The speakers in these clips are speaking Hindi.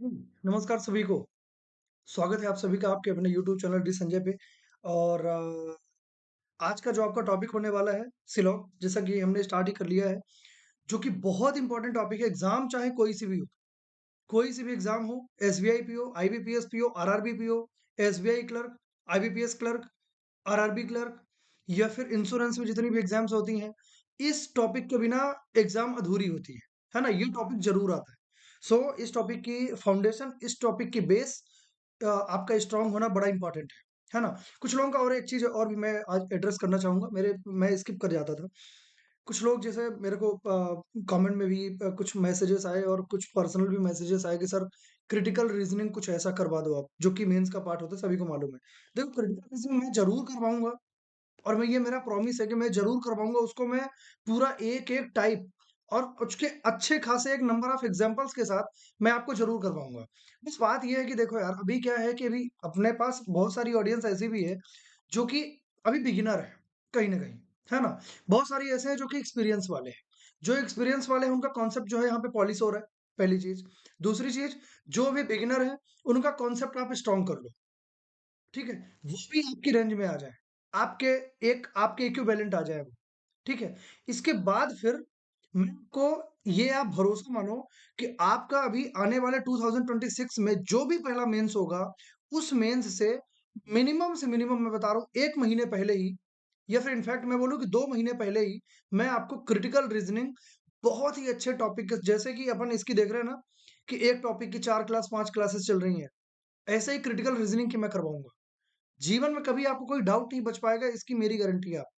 नमस्कार सभी को। स्वागत है आप सभी का आपके अपने यूट्यूब चैनल डी संजय पे। और आज का जो आपका टॉपिक होने वाला है सिलॉग, जैसा कि हमने स्टार्ट ही कर लिया है, जो कि बहुत इंपॉर्टेंट टॉपिक है। एग्जाम चाहे कोई सी भी हो, कोई सी भी एग्जाम हो, SBI PO, IBPS PO, RRB PO, SBI clerk, IBPS clerk, RRB clerk, या फिर इंश्योरेंस में जितनी भी एग्जाम्स होती हैं, इस टॉपिक के बिना एग्जाम अधूरी होती है ना? ये टॉपिक जरूर आता है। इस टॉपिक की फाउंडेशन, इस टॉपिक की बेस आपका स्ट्रांग होना बड़ा इंपॉर्टेंट है ना? कुछ लोगों का, और एक चीज और भी मैं आज एड्रेस करना चाहूंगा। मैं स्किप कर जाता था। कुछ लोग जैसे मेरे को कमेंट में भी कुछ मैसेजेस आए और कुछ पर्सनल भी मैसेजेस आए कि सर क्रिटिकल रीजनिंग कुछ ऐसा करवा दो आप, जो कि मेंस का पार्ट होता है, सभी को मालूम है। देखो, क्रिटिकल रीजनिंग मैं जरूर करवाऊंगा, और मैं, ये मेरा प्रॉमिस है कि मैं जरूर करवाऊंगा उसको। मैं पूरा एक एक टाइप और उसके अच्छे खासे एक नंबर ऑफ एग्जांपल्स के साथ मैं आपको जरूर करवाऊंगा। बस बात ये है कि देखो यार, अभी क्या है कि अभी अपने पास बहुत सारी ऑडियंस ऐसी भी है जो कि अभी बिगिनर है, कहीं ना कहीं, है ना? बहुत सारी ऐसे हैं जो कि एक्सपीरियंस वाले हैं। जो एक्सपीरियंस वाले हैं उनका कॉन्सेप्ट जो है यहाँ पे पॉलिश हो रहा है, पहली चीज। दूसरी चीज, जो अभी बिगिनर है उनका कॉन्सेप्ट आप स्ट्रॉन्ग कर लो, ठीक है? वो भी आपकी रेंज में आ जाए, आपके आपके इक्विवेलेंट आ जाए वो, ठीक है? इसके बाद फिर मैं आपको, ये आप भरोसा मानो कि आपका अभी आने वाले 2026 में जो भी पहला मेंस होगा, उस मेंस से मिनिमम मैं बता रहा हूँ 1 महीने पहले ही, या फिर इनफैक्ट मैं बोलूँ कि 2 महीने पहले ही, मैं आपको क्रिटिकल रीजनिंग बहुत ही अच्छे टॉपिक, जैसे कि अपन इसकी देख रहे हैं ना, कि एक टॉपिक की 4 क्लास 5 क्लासेस चल रही हैं, ऐसे ही क्रिटिकल रीजनिंग की मैं करवाऊंगा। जीवन में कभी आपको कोई डाउट नहीं बच पाएगा, इसकी मेरी गारंटी है। आप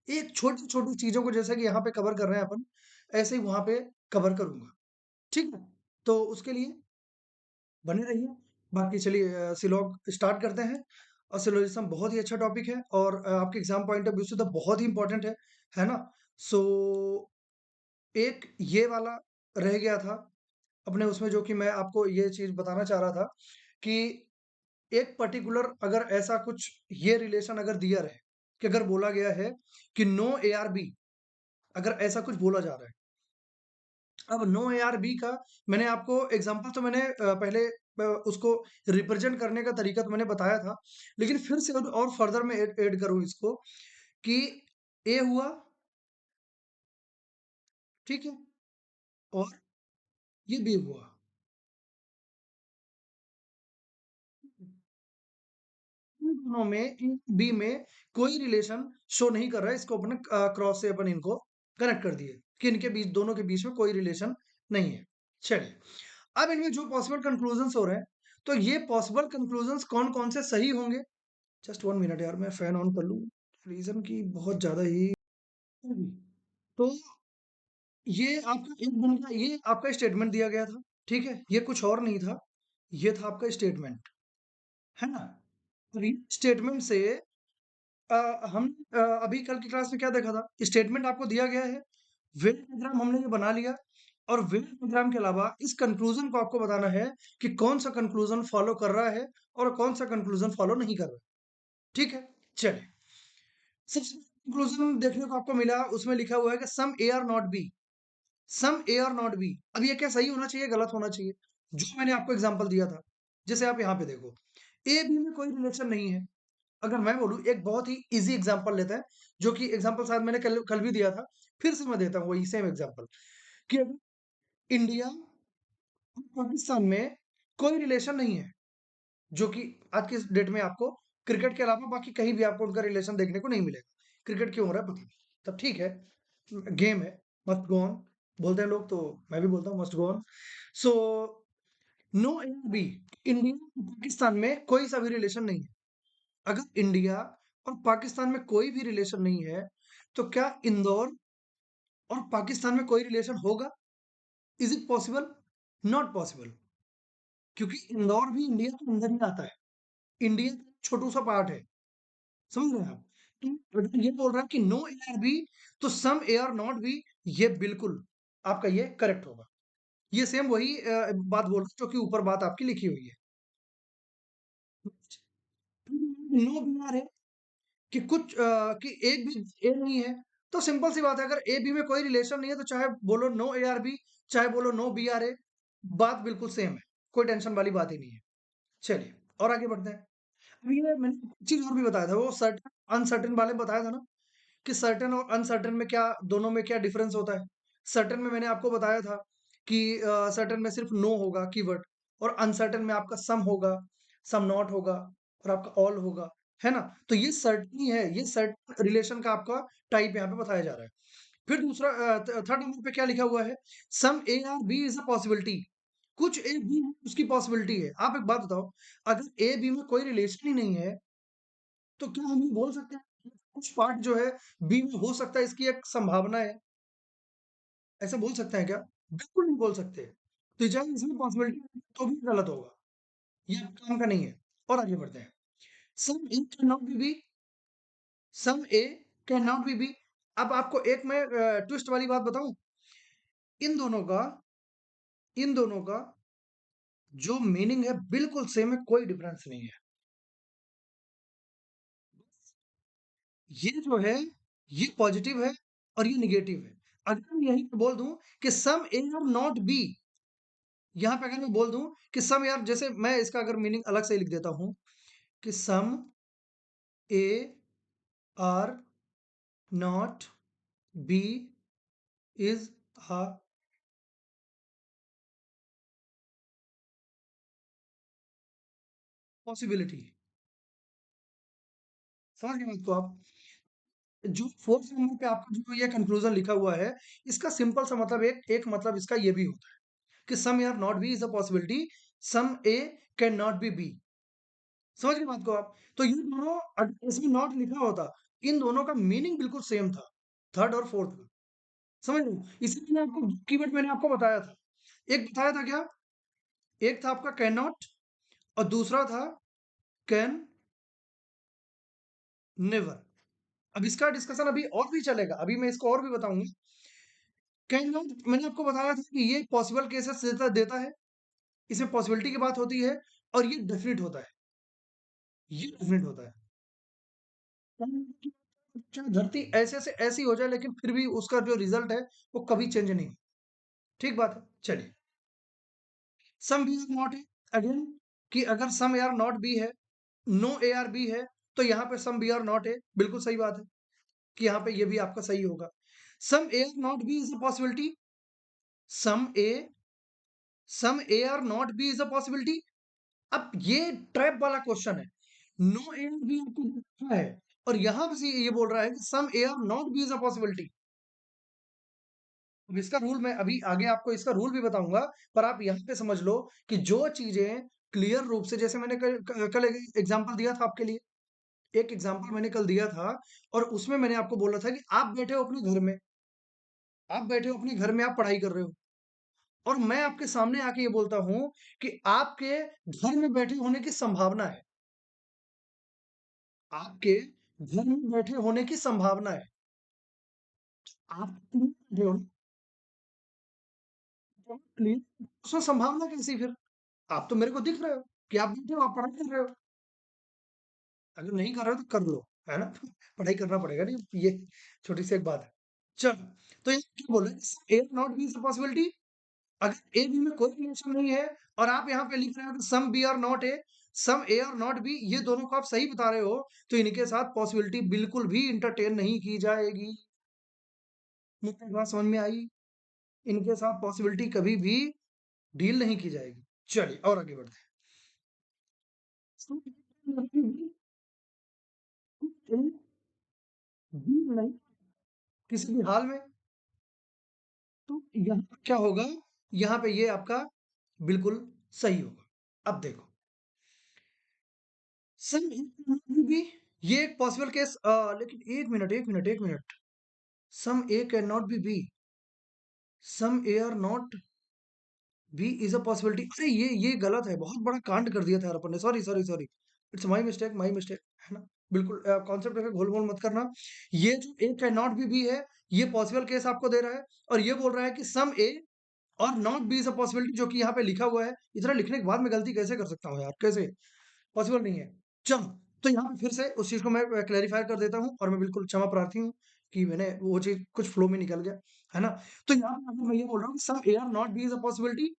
एक छोटी-छोटी चीज़ों को जैसे कि यहाँ पे कवर कर रहे हैं अपन, ऐसे ही वहाँ पे कवर करूँगा, ठीक है? तो उसके लिए बने रहिए। बाकी चलिए, सिलॉग स्टार्ट करते हैं। और सिलोजिज़्म बहुत ही अच्छा टॉपिक है, और आपके एग्ज़ाम पॉइंट ऑफ व्यू से तो बहुत ही इम्पोर्टेंट है ना? सो एक ये वाला रह गया था अपने उसमें, जो कि मैं आपको ये चीज़ बताना चाह रहा था कि एक पर्टिकुलर, अगर ऐसा कुछ ये रिलेशन अगर दिया रहे, कि अगर बोला गया है कि नो ARB, अगर ऐसा कुछ बोला जा रहा है। अब नो ARB का मैंने आपको एग्जांपल तो मैंने पहले उसको रिप्रेजेंट करने का तरीका तो मैंने बताया था, लेकिन फिर से और फर्दर में ऐड करूँ इसको, कि ए हुआ, ठीक है? और ये बी हुआ। इन दोनों में, इन बी में कोई रिलेशन शो नहीं कर रहा है। इसको अपने क्रॉस से अपन इनको कनेक्ट कर दिए कि इनके बीच, दोनों के बीच में कोई रिलेशन नहीं है। चलिए, अब इनमें जो पॉसिबल कंक्लूजन्स हो रहे हैं, तो ये पॉसिबल कंक्लूजन्स कौन-कौन से सही होंगे? जस्ट 1 मिनट यार, मैं फैन ऑन कर लूँ। रीज़न की बहुत ज़्यादा ही तो ये आपका एक बन गया, ये आपका स्टेटमेंट दिया गया था, ठीक है? ये कुछ और नहीं था, ये था आपका स्टेटमेंट, है ना? और ये स्टेटमेंट से हम अभी कल की क्लास में क्या देखा था? स्टेटमेंट आपको दिया गया है, वेन डायग्राम हमने ये बना लिया, और वेन डायग्राम के अलावा इस कंक्लूजन को आपको बताना है कि कौन सा कंक्लूजन फॉलो कर रहा है और कौन सा कंक्लूजन फॉलो नहीं कर रहा है, ठीक है? चलिए, सबसे कंक्लूजन देखने को आपको मिला, उसमें लिखा हुआ है कि some A are not B, some A are not B. अब ये क्या सही होना चाहिए, गलत होना चाहिए? जो मैंने आपको एग्जांपल दिया था, जैसे आप यहाँ पे देखो, ए बी में कोई रिलेशन नहीं है। अगर मैं बोलूँ, एक बहुत ही ईज़ी एग्ज़ाम्पल लेते हैं, जो कि एग्ज़ाम्पल शायद मैंने कल कल भी दिया था, फिर से मैं देता हूँ वही सेम एग्ज़ाम्पल, कि अगर इंडिया और पाकिस्तान में कोई रिलेशन नहीं है, जो कि आज की इस डेट में आपको क्रिकेट के अलावा बाकी कहीं भी आपको उनका रिलेशन देखने को नहीं मिलेगा। क्रिकेट क्यों हो रहा है पता नहीं, तब ठीक है, गेम है, मस्ट गो ऑन बोलते हैं लोग, तो मैं भी बोलता हूँ must go on. So no and B, India और पाकिस्तान में कोई सा भी रिलेशन नहीं है। अगर इंडिया और पाकिस्तान में कोई भी रिलेशन नहीं है, तो क्या इंदौर और पाकिस्तान में कोई रिलेशन होगा? Is it possible? Not possible, क्योंकि इंदौर भी इंडिया के अंदर ही आता है। इंडिया का छोटू-सा पार्ट है, समझ रहे हैं आप? तो अगर ये बोल रहा है कि नो ए आर बी, तो सम ए आर नॉट बी, ये बिल्कुल आपका ये करेक्ट होगा। ये सेम वही बात बोल रहा है जो कि ऊपर बात आपकी लिखी हुई है। नो बी आर है कि कि एक भी ए नहीं है, तो सिंपल सी बात है, अगर ए बी में कोई रिलेशन नहीं है, तो चाहे बोलो नो ए आर बी, चाहे बोलो नो बी आर ए, बात बिल्कुल सेम है, कोई टेंशन वाली बात ही नहीं है। चलिए और आगे बढ़ते हैं। अभी ये मैंने एक चीज़ और भी बताया था, वो सर्टेन अनसर्टेन वाले बताया था ना, कि सर्टेन और अनसर्टेन में क्या, दोनों में क्या डिफरेंस होता है। सर्टेन में मैंने आपको बताया था कि सर्टेन में सिर्फ नो होगा कीवर्ड, और अनसर्टेन में आपका सम होगा, सम नॉट होगा, और आपका ऑल होगा, है ना? तो ये सर्टेन ही है, ये सर्टेन रिलेशन का आपका टाइप यहाँ पे बताया जा रहा है। फिर दूसरा थर्ड नंबर पे क्या लिखा हुआ है, सम ए और बी इज अ पॉसिबिलिटी। कुछ ए बी उसकी पॉसिबिलिटी है। आप एक बात बताओ, अगर ए बी में कोई रिलेशन ही नहीं है, तो क्या हम ये बोल सकते हैं कि कुछ पार्ट जो है बी में हो सकता है, इसकी एक संभावना है? ऐसा बोल सकते हैं क्या? बिल्कुल नहीं बोल सकते। तो चाहे इसमें पॉसिबिलिटी तो भी गलत होगा, ये काम का नहीं है। और आगे बढ़ते हैं। Some A can not be B, some A can not be B. अब आपको एक मैं ट्विस्ट वाली बात बताऊं, इन दोनों का इन दोनों का जो मीनिंग है बिल्कुल सेम है, कोई डिफरेंस नहीं है। ये जो है, ये पॉजिटिव है और ये निगेटिव है। अगर मैं यहीं पे बोल दूं कि सम ए और नॉट बी, यहाँ पे अगर मैं बोल दूं कि सम यार, जैसे मैं इसका अगर मीनिंग अलग से लिख देता हूं कि some A are not B is a possibility. समझ गए बात को आप? जो फोर्थ नंबर पे आपका जो ये कंक्लूजन लिखा हुआ है, इसका सिंपल सा मतलब एक एक मतलब इसका ये भी होता है कि some A are not B is a possibility, some A can not be B. समझ गए बात को आप? तो ये दोनों इसमें नॉट लिखा होता, इन दोनों का मीनिंग बिल्कुल सेम था, थर्ड और फोर्थ का। समझ रहे हो? इसीलिए मैंने आपको कीवर्ड मैंने आपको बताया था। एक बताया था क्या? एक था आपका कैन नॉट, और दूसरा था कैन नेवर। अब इसका डिस्कशन अभी और भी चलेगा, अभी मैं इसको और भी बताऊंगा। कैन नॉट मैंने आपको बताया था कि ये पॉसिबल केसेस देता देता है, इसमें पॉसिबिलिटी की बात होती है, और ये डेफिनिट होता है, ये डेफिनिट होता है। चाहे धरती ऐसे से ऐसी हो जाए, लेकिन फिर भी उसका जो रिजल्ट है वो कभी चेंज नहीं। ठीक बात है। चलिए, सम बी आर नॉट है, अगेन, कि अगर सम ए आर नॉट बी है, नो ए आर बी है, तो यहाँ पे सम बी आर नॉट है, बिल्कुल सही बात है कि यहाँ पे ये भी आपका सही होगा। Some A are not B is a possibility, some A some A are not B is a possibility. अब ये ट्रैप वाला क्वेश्चन है, नो ए आर बी आपको दिखा है, और यहाँ पे से ये बोल रहा है कि some A are not B is a possibility. अब इसका रूल मैं अभी आगे आपको इसका रूल भी बताऊंगा, पर आप यहाँ पे समझ लो कि जो चीजें क्लियर रूप से, जैसे मैंने कल एक एग्जांपल दिया था आपके लिए, एक एग्जांपल मैंने कल दिया था, और उसमें मैंने आपको बोला था कि आप बैठे हो अपने घर में, आप बैठे हो अपने घर में, आप पढ़ाई कर रहे हो, और मैं आपके सामने आके ये बोलता हूँ कि आपके घर में बैठे होने की संभावना है, आपके घर में बैठे होने की संभावना है। आप बैठे हो, क्लियर, उसमें संभावना कैसी फिर? आप तो मेरे को दिख रहे हो कि आप बैठे हो, आप पढ़ाई कर रहे हो। अगर नहीं कर रहे हो तो कर लो, है ना? पढ़ाई करना पड़ेगा, नहीं ये छोटी सी एक बात है। चलो, तो ये क्या बोल रहे हैं, A not B is a possibility. अगर ए बी में कोई रिलेशन नहीं है, और आप यहाँ पे लिख रहे हो कि some B are not A, some A are not B, ये दोनों को आप सही बता रहे हो, तो इनके साथ पॉसिबिलिटी बिल्कुल भी इंटरटेन नहीं की जाएगी। मुझे बात समझ में आई? इनके साथ पॉसिबिलिटी कभी भी डील नहीं की जाएगी। चलिए और आगे बढ़ते हैं। नहीं, किसी भी हाल में। तो यहाँ क्या होगा, यहाँ पे ये आपका बिल्कुल सही होगा। अब देखो, सम भी ये एक पॉसिबल केस, लेकिन एक minute, some A can not be B, some A are not B is a possibility. अरे ये गलत है, बहुत बड़ा कांड कर दिया था यार अपन ने, sorry sorry sorry, it's my mistake, है ना? बिल्कुल कॉन्सेप्ट में घोल मोल मत करना। ये जो ए कैन नॉट बी बी है, ये पॉसिबल केस आपको दे रहा है, और ये बोल रहा है कि सम ए और not B is a possibility, जो कि यहाँ पे लिखा हुआ है। इतना लिखने के बाद मैं गलती कैसे कर सकता हूँ यार, कैसे? पॉसिबल नहीं है। चलो, तो यहाँ पे फिर से उस चीज को मैं क्लैरिफाई कर देता हूँ, और मैं बिल्कुल क्षमा प्रार्थी हूँ कि मैंने वो चीज कुछ फ्लो में निकल गया, है ना? तो यहाँ पे अगर मैं ये बोल रहा हूँ some A are not B is a possibility,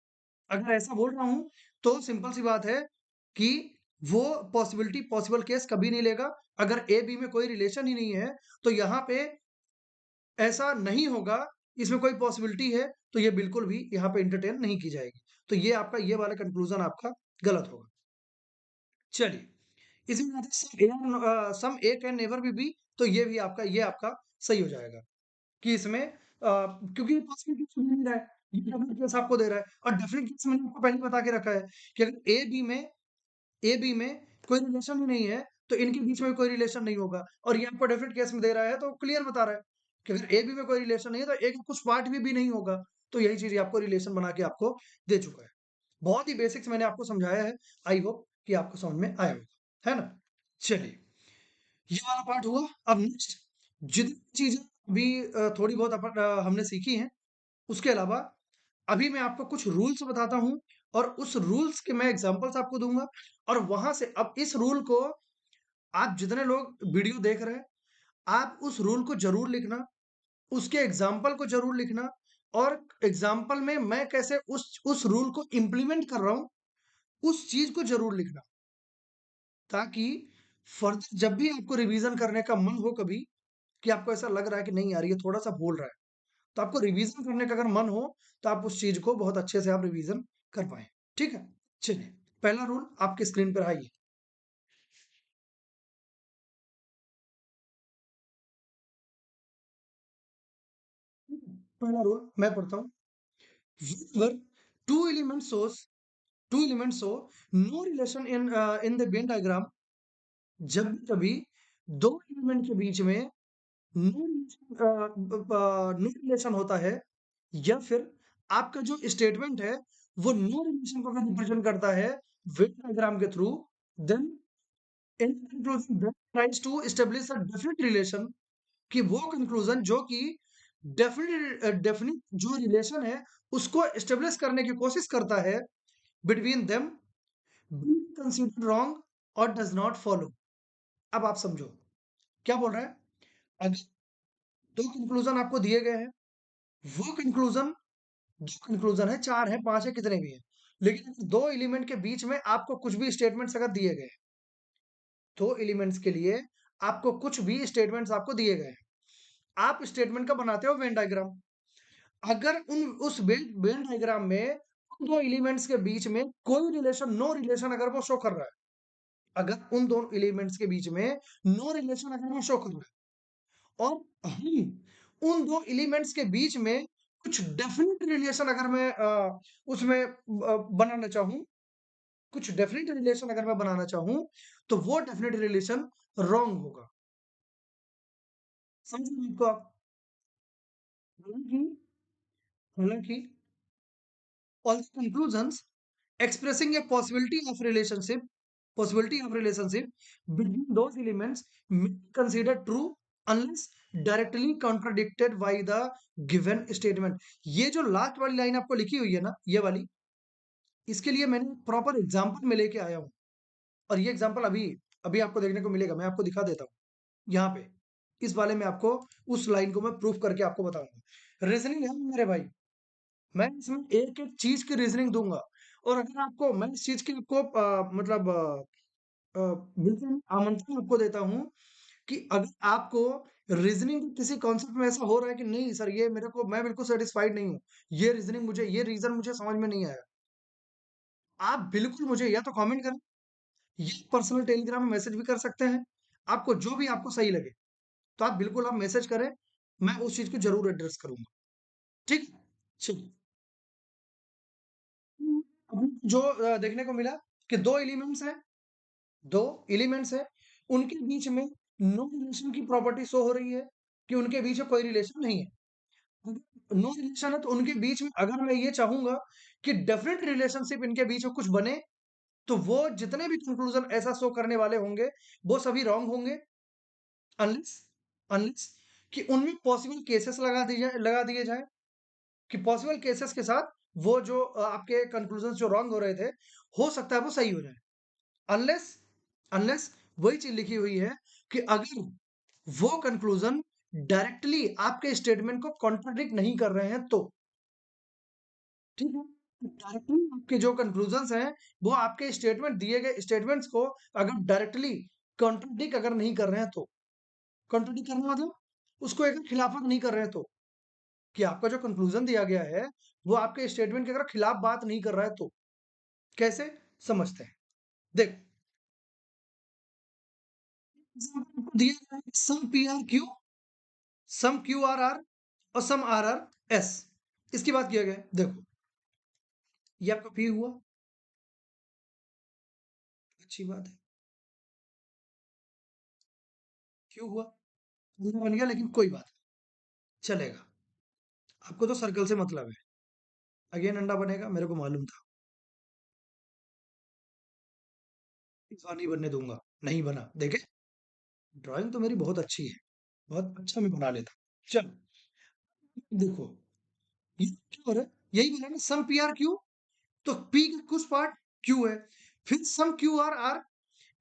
अगर ऐसा बोल रहा हूँ, तो सिंपल सी बात है कि वो पॉसिबल केस कभी नहीं लेगा। अगर ए बी में कोई रिलेशन ही नहीं है, तो यहाँ पे ऐसा नहीं होगा, इसमें कोई पॉसिबिलिटी है, तो ये बिल्कुल भी यहाँ पे एंटरटेन नहीं की जाएगी। तो ये आपका ये वाला कंक्लूजन आपका गलत होगा। चलिए, इसी के साथ सम A can never be B, तो ये आपका सही हो जाएगा कि इसमें क्योंकि पॉसिबल केस नहीं रहा है, ये डेफिनेट केस आपको दे रहा है और डेफिनेट केस मैंने आपको पहले बता के रखा है कि अगर ए बी में कोई रिलेशन ही नहीं है, तो इनके बीच में कोई रिलेशन नहीं होगा और ये आपको डेफिनेट केस में दे रहा है, तो क्लियर बता रहा है कि अगर ए बी में कोई रिलेशन नहीं है, तो ए का कुछ पार्ट भी नहीं होगा। तो यही चीज़ आपको रिलेशन बना के आपको दे चुका है। बहुत ही बेसिक्स मैंने आपको समझाया है, आई होप कि आपको समझ में आया होगा, है ना? चलिए, ये वाला पार्ट हुआ। अब नेक्स्ट जितनी चीज़ें अभी थोड़ी बहुत हमने सीखी हैं, उसके अलावा अभी मैं आपको कुछ रूल्स बताता हूँ और उस रूल्स के मैं एग्जांपल्स आपको दूँगा और वहाँ से अब इस रूल को आप जितने लोग वीडियो देख रहे हैं, आप उस रूल को ज़रूर लिखना, उसके एग्जांपल को ज़रूर लिखना और एग्जांपल में मैं कैसे उस रूल को इम्प्लीमेंट कर रहा हूँ, उस चीज़ को ज़रूर लिखना। ताकि फर्दर जब भी आपको रिवीजन करने का मन हो कभी, कि आपको ऐसा लग रहा है कि नहीं यार ये थोड़ा-सा भूल रहा है, तो आपको रिवीजन करने का अगर मन हो, तो आप उस चीज़ को बहुत अच्छे से आप रिवीजन कर पाएँ। ठीक है? चलिए, पहला रूल आपकी स्क्रीन पर आइए। पहला रूल मैं पढ़ता हूँ। Whenever two elements shows two elements show no relation in the Venn diagram, जब भी कभी 2 एलिमेंट के बीच में नो रिलेशन होता है या फिर आपका जो स्टेटमेंट है वो नो रिलेशन को अगर रिप्रेजेंट करता है वेन डायग्राम के through, then in conclusion that tries to establish a definite relation, कि वो कंक्लूजन जो कि डेफिनेट जो रिलेशन है उसको एस्टेब्लिश करने की कोशिश करता है between them, be considered wrong और डज नॉट फॉलो। अब आप समझो क्या बोल रहा है। अगर दो कंक्लूजन आपको दिए गए हैं, वो कंक्लूजन जो कंक्लूजन है 4 है, 5 है, कितने भी हैं। लेकिन दो एलिमेंट के बीच में आपको कुछ भी स्टेटमेंट्स अगर दिए गए, 2 एलिमेंट्स के लिए आपको कुछ भी स्टेटमेंट्स आपको दिए गए हैं। आप स्टेटमेंट का बनाते हो वेन डायग्राम। अगर उस वेन डायग्राम में उन 2 एलिमेंट्स के बीच में कोई रिलेशन, नो रिलेशन अगर वो शो कर रहा है, अगर उन 2 एलिमेंट्स के बीच में नो रिलेशन अगर वो शो कर रहा है और हम उन 2 एलिमेंट्स के बीच में कुछ डेफिनिट रिलेशन अगर मैं उसमें बनाना चाहूँ, कुछ डेफिनिट रिलेशन अगर मैं बनाना चाहूँ, तो वो डेफिनिट रिलेशन रॉन्ग होगा। समझ रहे हैं इसको आप? हालाँकि हालाँकि all the conclusions expressing a possibility of relationship between those elements may be considered true unless directly contradicted by the given statement। ये जो लास्ट वाली लाइन आपको लिखी हुई है ना, ये वाली, इसके लिए मैंने प्रॉपर एग्जांपल में लेके आया हूँ और ये एग्जांपल अभी अभी आपको देखने को मिलेगा। मैं आपको दिखा देता हूँ यहाँ पे। इस वाले में आपको उस लाइन को मैं प्रूफ करके आपको बताऊंगा। रीजनिंग है मेरे भाई, मैं इसमें एक-एक चीज़ की रीज़निंग दूँगा और अगर आपको मैं इस चीज़ की आपको मतलब बिल्कुल आमंत्रण आपको देता हूँ कि अगर आपको रीज़निंग किसी कॉन्सेप्ट में ऐसा हो रहा है कि नहीं सर ये मेरे को, मैं बिल्कुल सैटिस्फाइड नहीं हूँ, ये रीज़निंग मुझे, ये रीज़न मुझे समझ में नहीं आया, आप बिल्कुल मुझे या तो कमेंट करें या पर्सनल टेलीग्राम में मैसेज भी कर सकते हैं। आपको जो भी आपको सही लगे, तो आप बिल्कुल आप मैसेज करें, मैं उस चीज़ को ज़रूर एड्रेस करूँगा। ठीक है? चलिए। अभी जो देखने को मिला कि 2 एलिमेंट्स हैं, 2 एलिमेंट्स हैं, उनके बीच में नो रिलेशन की प्रॉपर्टी शो हो रही है कि उनके बीच में कोई रिलेशन नहीं है। अगर नो रिलेशन है तो उनके बीच में अगर मैं ये चाहूँगा कि डेफिनिट रिलेशनशिप इनके बीच में कुछ बने, तो वो जितने भी कंक्लूज़न ऐसा शो करने वाले होंगे, वो सभी रॉन्ग होंगे अनलेस अनलेस कि उनमें पॉसिबल केसेस लगा दिए जाएँ कि पॉसिबल केसेस के साथ वो जो आपके कंक्लूजन्स जो रॉन्ग हो रहे थे, हो सकता है वो सही हो जाए। अनलेस अनलेस वही चीज़ लिखी हुई है कि अगर वो कंक्लूजन डायरेक्टली आपके स्टेटमेंट को कॉन्ट्राडिक्ट नहीं कर रहे हैं तो, ठीक है? डायरेक्टली आपके जो कंक्लूजन्स हैं, वो आपके स्टेटमेंट दिए गए स्टेटमेंट्स को अगर डायरेक्टली कॉन्ट्रडिक्ट अगर नहीं कर रहे हैं तो, कॉन्ट्रडिक्ट करना मतलब उसको एक खिलाफत नहीं कर रहे हैं तो, कि आपका जो कंक्लूजन दिया गया है, वो आपके स्टेटमेंट के अगर खिलाफ बात नहीं कर रहा है तो, कैसे समझते हैं? देखो, एग्जाम्पल आपको दिया गया है some P are Q, some Q are R और सम आर आर एस। इसकी बात किया गया है। देखो, ये आपका पी हुआ, अच्छी बात है। क्यू हुआ, अंडा बन गया, लेकिन कोई बात नहीं, चलेगा। आपको तो सर्कल से मतलब है। अगेन अंडा बनेगा, मेरे को मालूम था। इस बार नहीं बनने दूंगा। नहीं बना, देखे, ड्राइंग तो मेरी बहुत अच्छी है, बहुत अच्छा मैं बना लेता हूँ। चलो, देखो, ये क्या हो रहा है, यही बोला ना सम पी आर क्यू, तो पी का कुछ पार्ट क्यू है, फिर सम क्यू आर आर,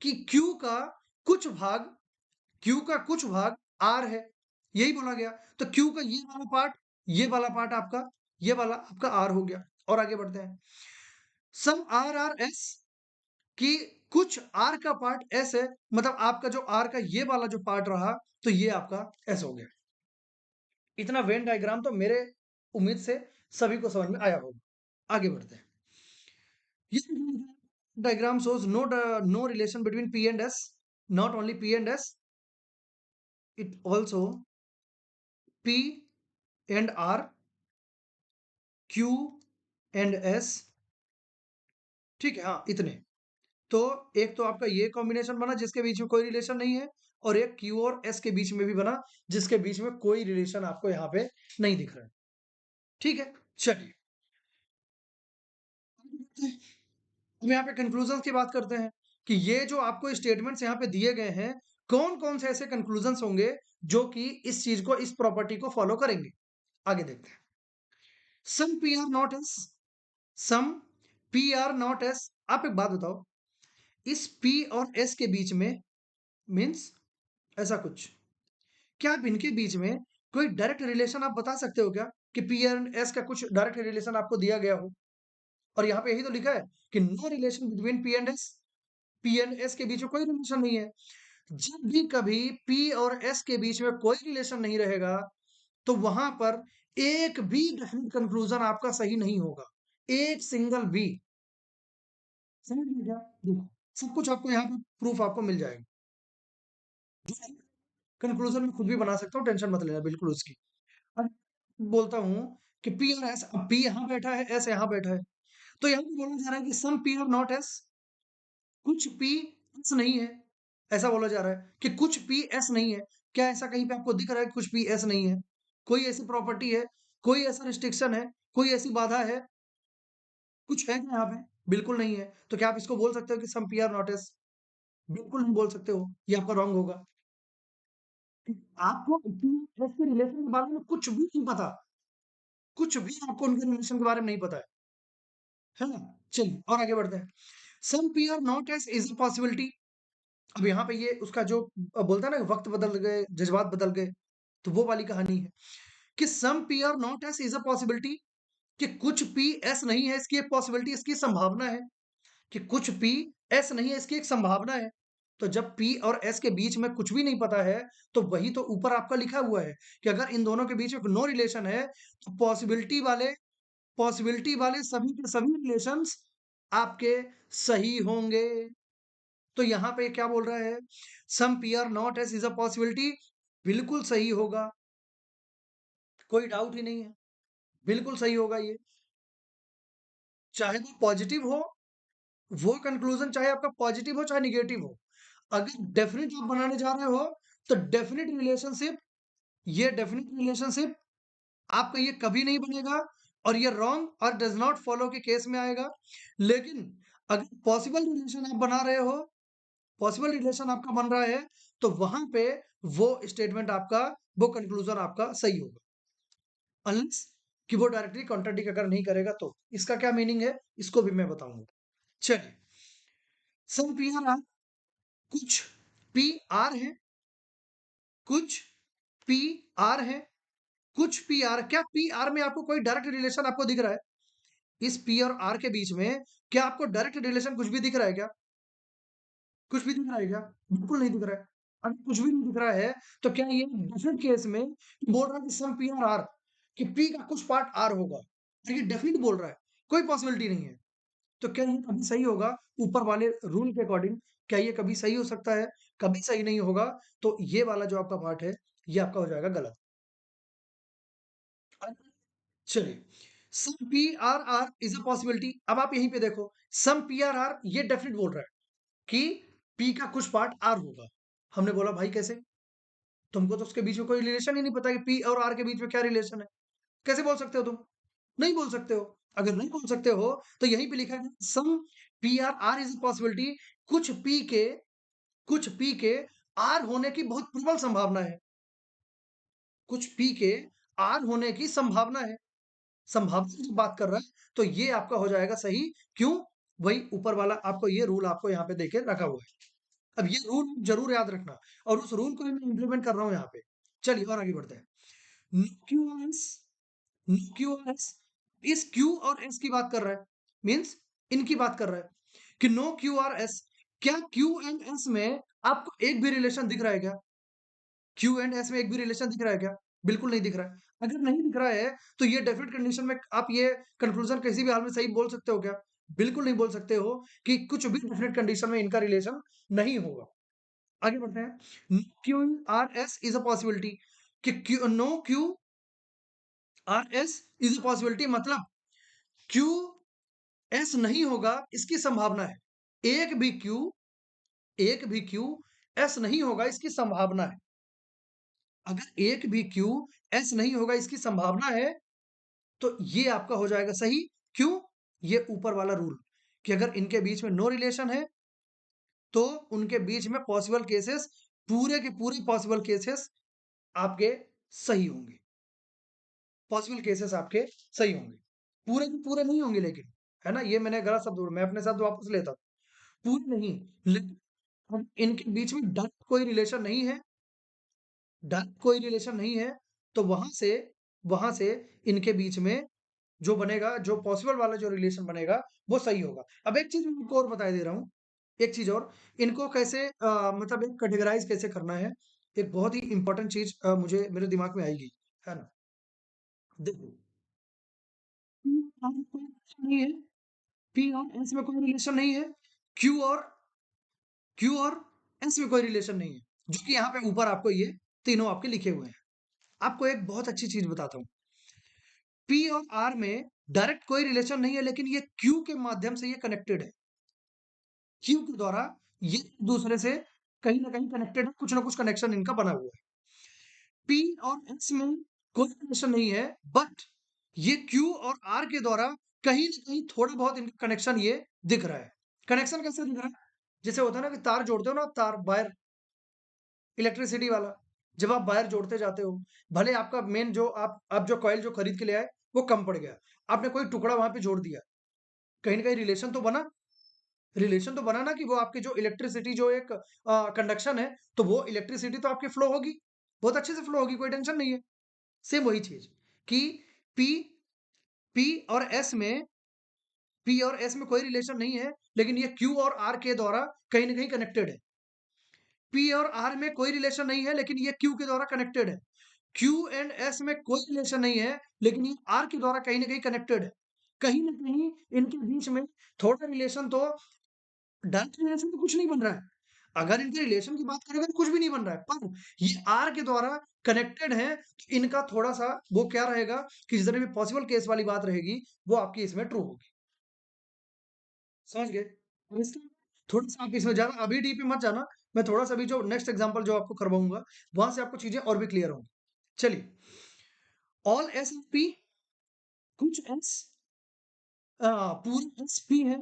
कि क्यू का कुछ भाग, क्यू का कुछ भाग आर है, यही बोला गया। तो क्यू का ये वाला पार्ट, ये वाला पार्ट आपका, ये वाला आपका आर हो गया। और आगे बढ़ते हैं, सम आर आर एस, कि कुछ आर का पार्ट एस है, मतलब आपका जो आर का ये वाला जो पार्ट रहा, तो ये आपका एस हो गया। इतना वेन डायग्राम तो मेरे उम्मीद से सभी को समझ में आया होगा। आगे बढ़ते हैं। ये diagram shows no relation between P and S, not only P and S, it also P and R, Q and S, ठीक है, हाँ, इतने। तो एक तो आपका ये कॉम्बिनेशन बना जिसके बीच में कोई रिलेशन नहीं है, और एक Q और S के बीच में भी बना जिसके बीच में कोई रिलेशन आपको यहाँ पे नहीं दिख रहा है। ठीक है, चलिए, हम यहाँ पे कंक्लूजन की बात करते हैं कि ये जो आपको स्टेटमेंट्स यहाँ पे दिए गए हैं, कौन कौन से ऐसे कंक्लूजन होंगे जो कि इस चीज को, इस प्रॉपर्टी को फॉलो करेंगे। आगे देखते हैं। Some P are not S, some P are not S. आप एक बात बताओ, इस पी और एस के बीच में मीन्स ऐसा कुछ, क्या आप इनके बीच में कोई डायरेक्ट रिलेशन आप बता सकते हो क्या, कि पी एंड एस का कुछ डायरेक्ट रिलेशन आपको दिया गया हो? और यहाँ पे यही तो लिखा है कि no relation between P and S, P and S के बीच में कोई रिलेशन नहीं है। जब भी कभी पी और एस के बीच में कोई रिलेशन नहीं रहेगा, तो वहां पर एक भी डेफिनेट कंक्लूजन आपका सही नहीं होगा, एक सिंगल भी। समझ लीजिए आप, देखो, सब कुछ आपको यहाँ पे प्रूफ आपको मिल जाएगा। कंक्लूजन में खुद भी बना सकता हूँ, टेंशन मत लेना बिल्कुल उसकी। अब बोलता हूँ कि पी और एस, अब पी यहाँ बैठा है, एस यहाँ बैठा है, तो यहाँ पे बोला जा रहा है कि सम पी और नॉट एस, कुछ पी एस नहीं है, ऐसा बोला जा रहा है कि कुछ पी एस नहीं है। क्या ऐसा कहीं पे आपको दिख रहा है कि कुछ पी एस नहीं है? कोई ऐसी प्रॉपर्टी है, कोई ऐसा रिस्ट्रिक्शन है, कोई ऐसी बाधा है, कुछ है क्या यहाँ पे? बिल्कुल नहीं है। तो क्या आप इसको बोल सकते हो कि some P are not S? बिल्कुल नहीं बोल सकते हो, ये आपका रॉन्ग होगा। आपको पी एस के रिलेशन के बारे में कुछ भी नहीं पता, कुछ भी आपको उनके रिलेशन के बारे में नहीं पता है ना? चलिए और आगे बढ़ते हैं। Some P are not S is a possibility. अब यहाँ पे ये उसका जो बोलता है ना, वक्त बदल गए, जज्बात बदल गए, तो वो वाली कहानी है कि some P are not S is a possibility, कि कुछ पी एस नहीं है, इसकी एक पॉसिबिलिटी, इसकी संभावना है, कि कुछ पी एस नहीं है, इसकी एक संभावना है। तो जब पी और एस के बीच में कुछ भी नहीं पता है, तो वही तो ऊपर आपका लिखा हुआ है कि अगर इन दोनों के बीच में नो रिलेशन है, तो पॉसिबिलिटी वाले सभी के सभी रिलेशंस आपके सही होंगे। तो यहाँ पे क्या बोल रहा है, some P are not S is a possibility, बिल्कुल सही होगा, कोई डाउट ही नहीं है, बिल्कुल सही होगा ये। चाहे वो पॉजिटिव हो, वो कंक्लूजन चाहे आपका पॉजिटिव हो चाहे निगेटिव हो, अगर डेफिनेट आप बनाने जा रहे हो, तो डेफिनेट रिलेशनशिप, ये डेफिनेट रिलेशनशिप आपका ये कभी नहीं बनेगा, और ये रॉन्ग और डज नॉट फॉलो के केस में आएगा। लेकिन अगर पॉसिबल रिलेशन आप बना रहे हो, पॉसिबल रिलेशन आपका बन रहा है, तो वहां पे वो स्टेटमेंट आपका, वो कंक्लूजन आपका सही होगा, अनलेस कि वो डायरेक्टली कॉन्ट्राडिक्ट अगर नहीं करेगा तो। इसका क्या मीनिंग है, इसको भी मैं बताऊंगा। चलिए, सम पी आर आर, कुछ पी आर है, कुछ पी आर है, कुछ पी आर, क्या पी आर में आपको कोई डायरेक्ट रिलेशन आपको दिख रहा है? इस पी और आर के बीच में क्या आपको डायरेक्ट रिलेशन कुछ भी दिख रहा है क्या? कुछ भी दिख रहा है क्या? बिल्कुल नहीं दिख रहा है। अगर कुछ भी नहीं दिख रहा है, तो क्या ये डेफिनेट केस में बोल रहा है कि सम पी और आर, कि पी का कुछ पार्ट आर होगा। तो ये डेफिनिट बोल रहा है, कोई पॉसिबिलिटी नहीं है। तो क्या ये कभी सही होगा? ऊपर वाले रूल के अकॉर्डिंग क्या ये कभी सही हो सकता है? कभी सही नहीं होगा। तो ये वाला जो आपका पार्ट है, ये आपका हो जाएगा गलत। चलिए, some P are R is a possibility. अब आप यहीं पे देखो, सम पी आर आर ये डेफिनिट बोल रहा है कि पी का कुछ पार्ट आर होगा। हमने बोला भाई कैसे? तुमको तो उसके बीच में कोई रिलेशन ही नहीं पता कि पी और आर के बीच में क्या रिलेशन है। कैसे बोल सकते हो तुम? नहीं बोल सकते हो। अगर नहीं बोल सकते हो, तो यहीं पे लिखा है some P are R is possibility. कुछ पी के कुछ पी के आर होने की बहुत प्रबल संभावना है। कुछ पी के आर होने की संभावना है। संभावना की जब बात कर रहा है, तो ये आपका हो जाएगा सही। क्यों? वही ऊपर वाला आपको ये रूल आपको यहाँ पे देके रखा हुआ है। अब ये रूल जरूर याद रखना, और उस रूल को ही मैं इंप्लीमेंट कर रहा हूँ यहाँ पे। चलिए और आगे बढ़ते हैं। क्यूआरएस, क्यूआरएस इस क्यू और एस की बात कर रहा है, मीन्स इनकी बात कर रहा है कि नो क्यूआरएस। क्या क्यू एंड एस में आपको एक भी रिलेशन दिख रहा है क्या? क्यू एंड एस में एक भी रिलेशन दिख रहा है क्या? बिल्कुल नहीं दिख रहा है। अगर नहीं दिख रहा है, तो ये डेफिनेट कंडीशन में आप ये कंक्लूजन किसी भी हाल में सही बोल सकते हो क्या? बिल्कुल नहीं बोल सकते हो कि कुछ भी डेफिनेट कंडीशन में इनका रिलेशन नहीं होगा। आगे बढ़ते हैं। Q are S is a possibility, कि Q no Q are S is a possibility, मतलब क्यू एस नहीं होगा इसकी संभावना है। एक भी क्यू एक भी क्यू एस नहीं होगा इसकी संभावना है। अगर एक भी क्यू एस नहीं होगा इसकी संभावना है, तो ये आपका हो जाएगा सही। क्यों? ये ऊपर वाला रूल, कि अगर इनके बीच में नो रिलेशन है, तो उनके बीच में पॉसिबल केसेस, पूरे के पूरे पॉसिबल केसेस आपके सही होंगे। पॉसिबल केसेस आपके सही होंगे। पूरे के पूरे नहीं होंगे लेकिन, है ना? ये मैंने गलत शब्द बोला, मैं अपने शब्द वापस लेता हूँ। पूरे नहीं, लेकिन अब इनके बीच में डायरेक्ट कोई रिलेशन नहीं है, डायरेक्ट कोई रिलेशन नहीं है, तो वहां से इनके बीच में जो बनेगा, जो पॉसिबल वाला जो रिलेशन बनेगा, वो सही होगा। अब एक चीज मैं आपको और बता दे रहा हूँ, एक चीज और, इनको कैसे मतलब एक कैटेगराइज कैसे करना है। एक बहुत ही इंपॉर्टेंट चीज मुझे मेरे दिमाग में आएगी, है ना? देखो, कोई रिलेशन नहीं है, पी और एस में कोई रिलेशन नहीं है, क्यू और एस में कोई रिलेशन नहीं है, जो कि यहाँ पे ऊपर आपको ये तीनों आपके लिखे हुए हैं। आपको एक बहुत अच्छी चीज बताता हूँ। पी और आर में डायरेक्ट कोई रिलेशन नहीं है, लेकिन ये क्यू के माध्यम से ये कनेक्टेड है। क्यू के द्वारा ये एक दूसरे से कहीं ना कहीं कनेक्टेड है, कुछ ना कुछ कनेक्शन इनका बना हुआ है। पी और एस में कोई रिलेशन नहीं है, बट ये क्यू और आर के द्वारा कहीं ना कहीं थोड़ा बहुत इनका कनेक्शन ये दिख रहा है। कनेक्शन कैसे दिख रहा है? जैसे होता है ना कि तार जोड़ते हो ना, तार वायर, इलेक्ट्रिसिटी वाला, जब आप वायर जोड़ते जाते हो, भले आपका मेन जो आप जो कॉइल जो खरीद के ले आए, वो कम पड़ गया, आपने कोई टुकड़ा वहां पे जोड़ दिया, कहीं ना कहीं रिलेशन तो बना। रिलेशन तो बना ना, कि वो आपकी जो इलेक्ट्रिसिटी जो एक कंडक्शन है, तो वो इलेक्ट्रिसिटी तो आपकी फ्लो होगी, बहुत अच्छे से फ्लो होगी, कोई टेंशन नहीं है। सेम वही चीज कि पी पी और एस में पी और एस में कोई रिलेशन नहीं है, लेकिन ये क्यू और आर के द्वारा कहीं ना कहीं कनेक्टेड है। पी और आर में कोई रिलेशन नहीं है, लेकिन ये क्यू के द्वारा कनेक्टेड है। क्यू एंड एस में कोई रिलेशन नहीं है, लेकिन ये आर के द्वारा कहीं ना कहीं कनेक्टेड है। कहीं ना कहीं इनके बीच में थोड़ा रिलेशन तो, डायरेक्ट रिलेशन तो कुछ नहीं बन रहा है। अगर इनके रिलेशन की बात करेंगे तो कुछ भी नहीं बन रहा है, पर ये आर के द्वारा कनेक्टेड है, तो इनका थोड़ा सा वो क्या रहेगा, कि जितने भी पॉसिबल केस वाली बात रहेगी, वो आपकी इसमें ट्रू होगी। समझ गए? अब इसका थोड़ा सा आप इसमें ज्यादा अभी डीप में मत जाना, मैं थोड़ा सा अभी जो नेक्स्ट एग्जांपल जो आपको करवाऊंगा, वहां से आपको चीजें और भी क्लियर होंगी। चलिए, ऑल एस एंड पी, कुछ एस, पूरे एस पी है,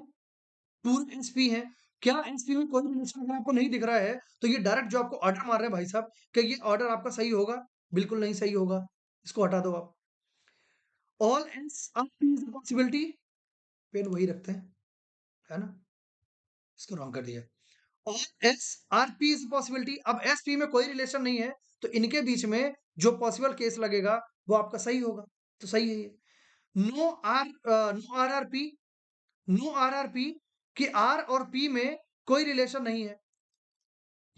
पूरे एसपी है। क्या एसपी में कोई रिलेशन अगर आपको नहीं दिख रहा है, तो ये डायरेक्ट जो आपको ऑर्डर मार रहे हैं भाई साहब, क्या ये ऑर्डर आपका सही होगा? बिल्कुल नहीं सही होगा, इसको हटा दो आप। All S are P is a possibility, pen वही रखते हैं, है ना? इसको रॉन्ग कर दिया। All S are P is possibility, अब एस पी में कोई रिलेशन नहीं है, तो इनके बीच में जो पॉसिबल केस लगेगा, वो आपका सही होगा, तो सही है ये। No R no R are P, no R are P कि आर और पी में कोई रिलेशन नहीं है।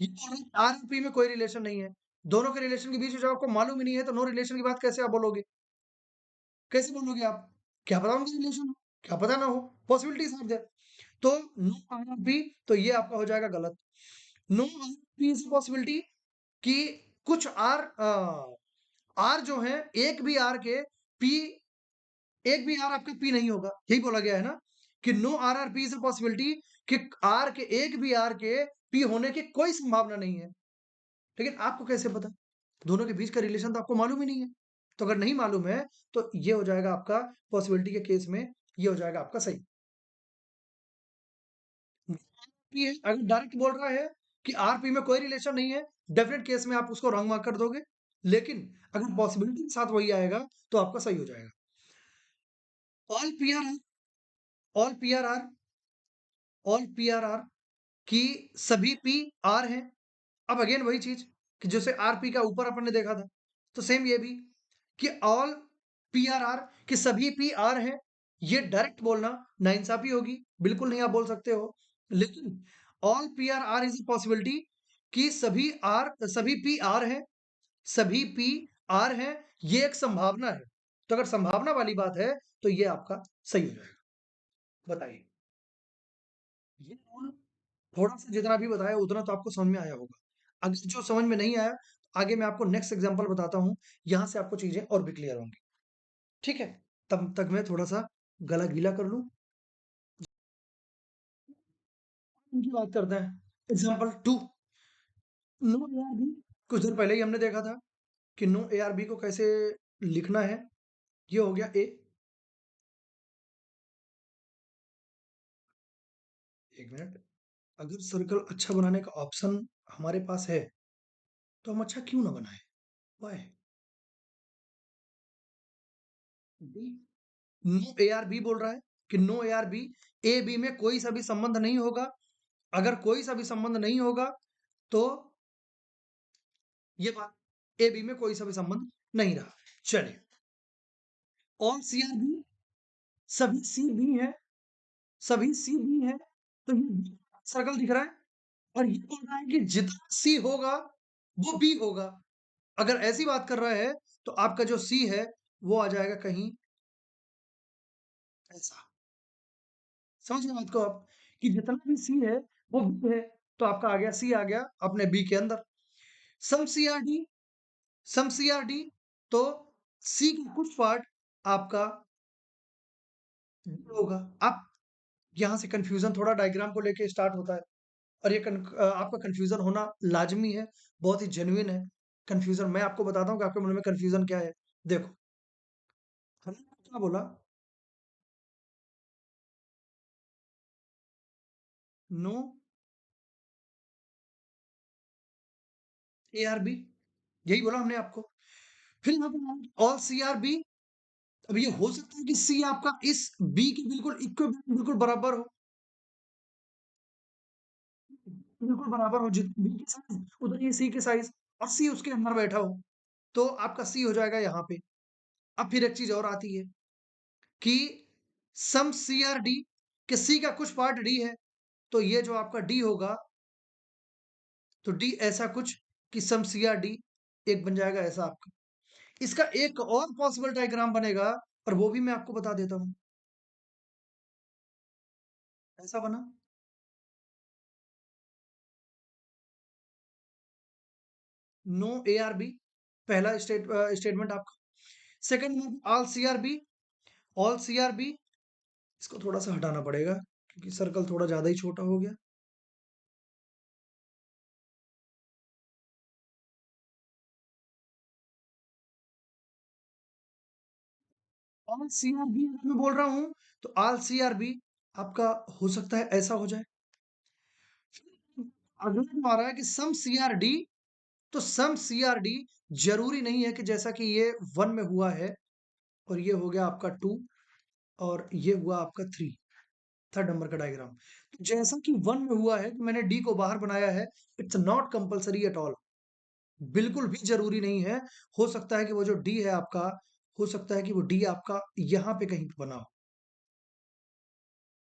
ये आर और पी में कोई रिलेशन नहीं है। दोनों के रिलेशन के बीच में जब आपको मालूम ही नहीं है तो नो रिलेशन की बात कैसे आप बोलोगे? कैसे बोलोगे आप? क्या पता उनका रिलेशन हो, क्या पता ना हो, पॉसिबिलिटीज आर देयर। तो नो आरआरपी, तो ये आपका हो जाएगा गलत। नो आरआरपी इज पॉसिबिलिटी कि कुछ आर जो है, एक भी आर के पी, एक भी आर आपका पी नहीं होगा, यही बोला गया है ना कि no R are P is a possibility कि आर के, एक भी आर के पी होने की कोई संभावना नहीं है। लेकिन आपको कैसे पता? दोनों के बीच का रिलेशन तो आपको मालूम ही नहीं है। तो अगर नहीं मालूम है तो ये हो जाएगा आपका पॉसिबिलिटी के केस में, ये हो जाएगा आपका सही। पी है, अगर डायरेक्ट बोल रहा है कि आर पी में कोई रिलेशन नहीं है, डेफिनेट केस में आप उसको रॉन्ग मार्क कर दोगे। लेकिन अगर पॉसिबिलिटी के साथ वही आएगा तो आपका सही हो जाएगा। All P are R, all P are R, all P are R कि सभी पी आर हैं। अब अगेन वही चीज कि जैसे आरपी का ऊपर अपन ने देखा था, तो सेम ये भी कि ऑल पी आर आर कि सभी पी आर हैं। ये डायरेक्ट बोलना नाइंसाफी होगी, बिल्कुल नहीं आप बोल सकते हो। लेकिन all P are R is possibility कि सभी पी आर हैं, सभी पी आर हैं, ये एक संभावना है। तो अगर संभावना वाली बात है तो ये आपका सही हो जाएगा। बताइए, ये रूल थोड़ा-सा जितना भी बताया उतना तो आपको समझ में आया होगा। अगर जो समझ में नहीं आया, आगे मैं आपको नेक्स्ट एग्ज़ाम्पल बताता हूँ, यहाँ से आपको चीज़ें और भी क्लियर होंगी। ठीक है? तब तक मैं थोड़ा-सा गला गीला कर लूँ, उनकी बात करते हैं। एग्ज़ाम्पल 2, नो एआरबी, कुछ देर पहले ही हमने देखा था कि नो एआरबी को कैसे लिखना है। ये हो गया ए, 1 मिनट। अगर सर्कल अच्छा बनाने का ऑप्शन हमारे पास है, तो हम अच्छा क्यों ना बनाएँ? व्हाय? बी, नो एआरबी बोल रहा है कि नो एआरबी, ए बी में कोई सा भी संबंध नहीं होगा। अगर कोई सा भी संबंध नहीं होगा तो ये बात ए बी में कोई सा भी संबंध नहीं रहा। चलिए, ऑल सी आर बी, सभी सी बी है, सभी सी बी है, तो ये सर्कल दिख रहा है और ये बोल रहा है कि जितना सी होगा वो बी होगा। अगर ऐसी बात कर रहा है तो आपका जो सी है वो आ जाएगा कहीं ऐसा। समझ गए बात को आप कि जितना भी सी है वो बी है, तो आपका आ गया सी, आ गया अपने बी के अंदर। सम सी आर डी, सम सी आर डी, तो सी का कुछ पार्ट आपका डी होगा। आप यहाँ से कन्फ्यूजन थोड़ा डायग्राम को लेके स्टार्ट होता है और ये आपका कन्फ्यूजन होना लाजमी है, बहुत ही जेन्युइन है कन्फ्यूजन। मैं आपको बताता हूँ कि आपके मन में कन्फ्यूजन क्या है। देखो, हमने क्या बोला, नो ए आर बी, यही बोला हमने आपको। फिर यहाँ पे ऑल सी आर बी। अब ये हो सकता है कि सी आपका इस बी के बिल्कुल इक्विवेलेंट, बिल्कुल बराबर हो, बिल्कुल बराबर हो, जितनी बी की साइज उतनी ही सी की साइज, और सी उसके अंदर बैठा हो, तो आपका सी हो जाएगा यहाँ पे। अब फिर एक चीज और आती है कि सम सी आर डी, कि सी का कुछ पार्ट डी है, तो ये जो आपका डी होगा, तो डी ऐसा कुछ कि सम सी आर डी एक बन जाएगा ऐसा आपका। इसका एक और पॉसिबल डायग्राम बनेगा और वो भी मैं आपको बता देता हूँ। ऐसा बना, नो ए आर बी, पहला स्टेटमेंट आपका। सेकंड में all C are B, all C are B, इसको थोड़ा सा हटाना पड़ेगा क्योंकि सर्कल थोड़ा ज्यादा ही छोटा हो गया। ऑल सी आर बी अगर मैं बोल रहा हूँ तो ऑल सी आर बी आपका हो सकता है ऐसा हो जाए। अगला जो आ रहा है कि सम सी आर डी, तो सम सी आर डी जरूरी नहीं है कि जैसा कि ये 1 में हुआ है और ये हो गया आपका 2 और ये हुआ आपका 3, थर्ड नंबर का डायग्राम। तो जैसा कि 1 में हुआ है कि मैंने डी को बाहर बनाया है, it's not compulsory at all, बिल्कुल भी जरूरी नहीं है। हो सकता है कि वो जो डी है आपका हो सकता है कि वो डी आपका यहाँ पे कहीं पे बना हो।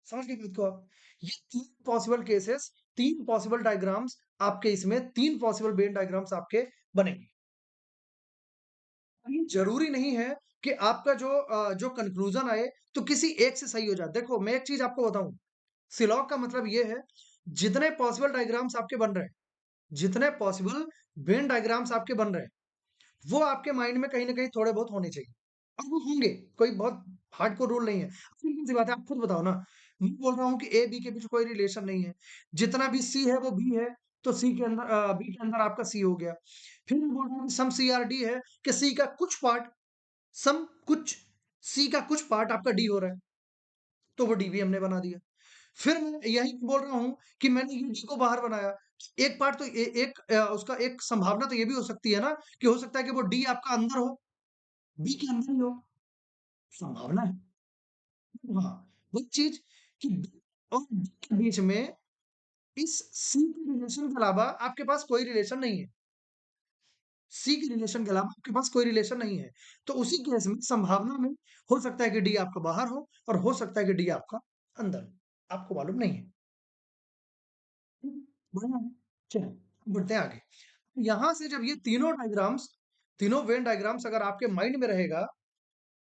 समझ गए बात को आप? ये 3 पॉसिबल केसेस, 3 पॉसिबल डायग्राम्स आपके इसमें 3 पॉसिबल वेन डायग्राम्स आपके बनेंगे। ये ज़रूरी नहीं है कि आपका जो कंक्लूज़न आए तो किसी एक से सही हो जाए। देखो मैं एक चीज़ आपको बताऊँ, सिलॉग का मतलब ये है, जितने पॉसिबल डायग्राम्स आपके बन रहे हैं, जितने पॉसिबल वेन डायग्राम्स आपके बन रहे हैं, वो आपके माइंड में कहीं न कहीं थोड़े बहुत होने चाहिए और वो होंगे, कोई बहुत हार्डकोर रूल नहीं है। सिंपल सी बात है, आप खुद बताओ ना, मैं बोल रहा हूँ कि ए, बी के बीच कोई रिलेशन नहीं है, जितना भी सी है वो बी है, तो सी के अंदर बी के अंदर आपका सी हो गया। फिर मैं बोल रहा हूँ कि सम सी आर डी है कि सी का कुछ पार्ट सम कुछ सी का कुछ पार्ट आपका डी हो रहा है, तो वो डी भी हमने बना दिया। फिर मैं यही बोल रहा हूँ कि मैंने ये डी को बाहर बनाया, एक पार्ट तो उसका एक संभावना तो ये भी हो सकती है ना कि हो सकता है कि वो डी आपका अंदर हो, बी के अंदर ही हो, संभावना है। हाँ, वो चीज़ कि बी और डी के बीच में इस सी के रिलेशन के अलावा आपके पास कोई रिलेशन नहीं है। सी के रिलेशन के अलावा आपके पास कोई रिलेशन नहीं है। तो उसी केस में संभावना में हो सकता है कि डी आपका बाहर हो और हो सकता है कि डी आपका अंदर हो। आपको मालूम नहीं है। ठीक है, बढ़िया है। चलिए, बढ़ते हैं आगे। यहाँ से जब ये तीनों डायग्राम्स, तीनों वेन डायग्राम्स अगर आपके माइंड में रहेगा,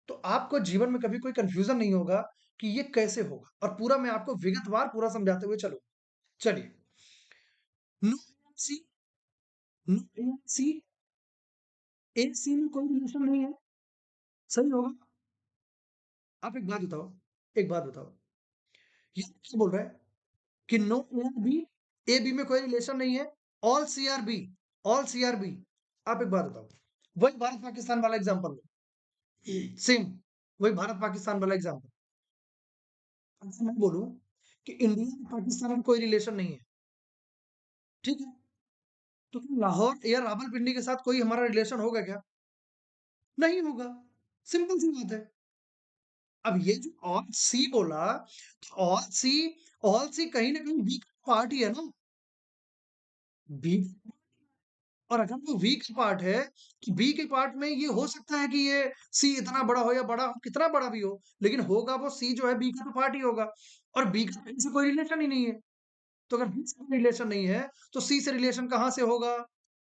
तो आपको जीवन में कभी कोई कन्फ्यूज़न नहीं होगा कि ये कैसे होगा और पूरा मैं आपको विगतवार पूरा समझाते हुए चलूँगा। चलिए, नो सी नो सी ए सी में कोई रिलेशन नहीं है, सही होगा? आप एक बात बताओ, ये क्या बोल रहा है कि नो ए बी में कोई रिलेशन नहीं है, all C are B, all C are B. आप एक बात बताओ, वही भारत पाकिस्तान वाला एग्जांपल लो, सेम वही भारत पाकिस्तान वाला एग्जांपल। अगर मैं बोलूं कि इंडिया और पाकिस्तान में कोई रिलेशन नहीं है, ठीक है, तो फिर लाहौर या रावलपिंडी के साथ कोई हमारा रिलेशन होगा क्या? नहीं होगा। सिंपल सी बात है। अब ये जो ऑल सी बोला, तो ऑल सी कहीं ना कहीं बी का पार्ट ही है ना, बी। और अगर वो वी का पार्ट है, तो बी के पार्ट में ये हो सकता है कि ये सी इतना बड़ा हो या बड़ा हो, कितना बड़ा भी हो, लेकिन होगा वो सी जो है बी का तो पार्ट ही होगा और बी का तो इनसे कोई रिलेशन ही नहीं है। तो अगर बी से कोई रिलेशन नहीं है, तो सी से रिलेशन कहाँ से होगा?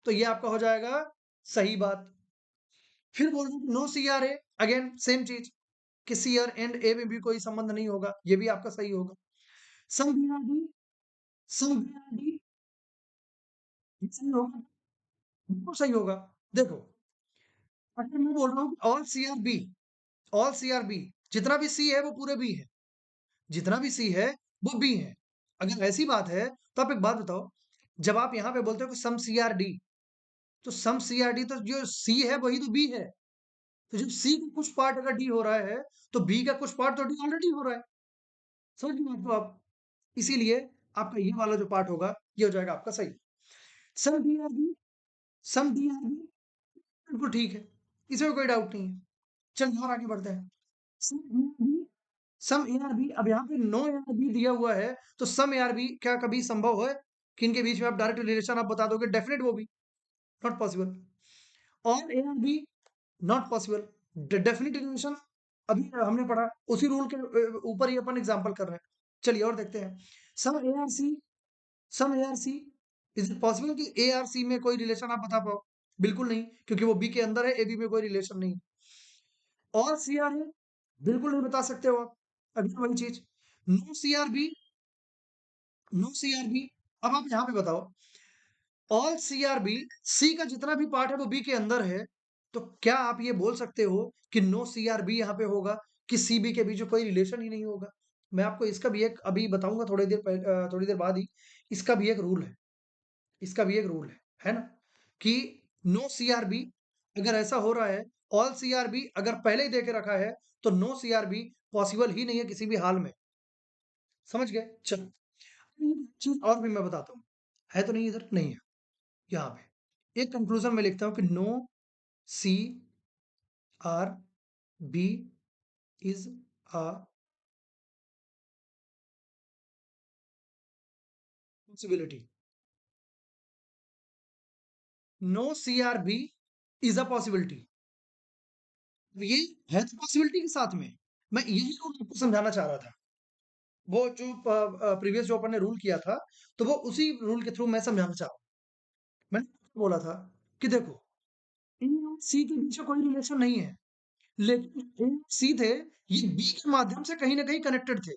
तो ये आपका हो जाएगा सही बात। फिर बोल रहे no C are A, again same चीज कि सी आर एंड ए में भी कोई संबंध नहीं होगा, ये भी आपका सही होगा। Some B are D, some B are D, ये सही होगा, बिल्कुल सही होगा। देखो, अगर मैं बोल रहा हूँ all C are B, all C are B, जितना भी सी है वो पूरे बी है, जितना भी सी है वो बी है। अगर ऐसी बात है तो आप एक बात बताओ, जब आप यहाँ पे बोलते हो कि सम सी आर डी, तो सम सी आर डी तो जो सी है वही तो बी है। तो जब सी का कुछ पार्ट अगर डी हो रहा है, तो बी का कुछ पार्ट तो डी ऑलरेडी हो रहा है। समझ गए बात को आप? इसीलिए आपका ये वाला जो पार्ट होगा, ये हो जाएगा आपका सही। सम D are B, some D are B, बिल्कुल ठीक है, इसमें कोई डाउट नहीं है। चलिए और आगे बढ़ते हैं। Some A are B, some A are B, अब यहाँ पे नो ए आर बी दिया हुआ है, तो सम ए आर बी क्या कभी संभव है कि इनके बीच में आप डायरेक्ट रिलेशन आप बता दोगे? डेफिनेट वो भी नॉट पॉसिबल। और A are B not possible. Definite relation अभी हमने पढ़ा, उसी रूल के ऊपर ही अपन एग्जांपल कर रहे हैं। चलिए और देखते हैं। Some A are C, some A are C, is it possible कि ए आर सी में कोई रिलेशन आप बता पाओ? बिल्कुल नहीं, क्योंकि वो बी के अंदर है, ए बी में कोई रिलेशन नहीं। और सी आर है, बिल्कुल नहीं बता सकते हो आप। अभी वही चीज, no C are B, no C are B. अब आप यहाँ पे बताओ, all C are B, C का जितना भी पार्ट है वो बी के अंदर है, तो क्या आप ये बोल सकते हो कि नो सी आर बी यहाँ पे होगा कि सी बी के बीच में कोई रिलेशन ही नहीं होगा? मैं आपको इसका भी एक अभी बताऊंगा थोड़ी देर बाद ही। इसका भी एक रूल है, इसका भी एक रूल है ना, कि नो सी आर बी अगर ऐसा हो रहा है, ऑल सी आर बी अगर पहले ही दे के रखा है, तो no C are B possible ही नहीं है किसी भी हाल में। समझ गए? चलो, एक चीज और भी मैं बताता हूँ, है तो नहीं इधर? नहीं है यहाँ पे। एक कंक्लूजन में लिखता हूँ कि no C are B is a possibility. No C are B is a possibility. ये है तो पॉसिबिलिटी के साथ में। मैं यही रूल आपको समझाना चाह रहा था। वो जो प्रीवियस जो अपन ने रूल किया था, तो वो उसी रूल के थ्रू मैं समझाना चाह रहा हूँ। मैंने बोला था कि देखो, ए और सी के बीच में कोई रिलेशन नहीं है, लेकिन ए और सी थे, ये बी के माध्यम से कहीं न कहीं कनेक्टेड थे।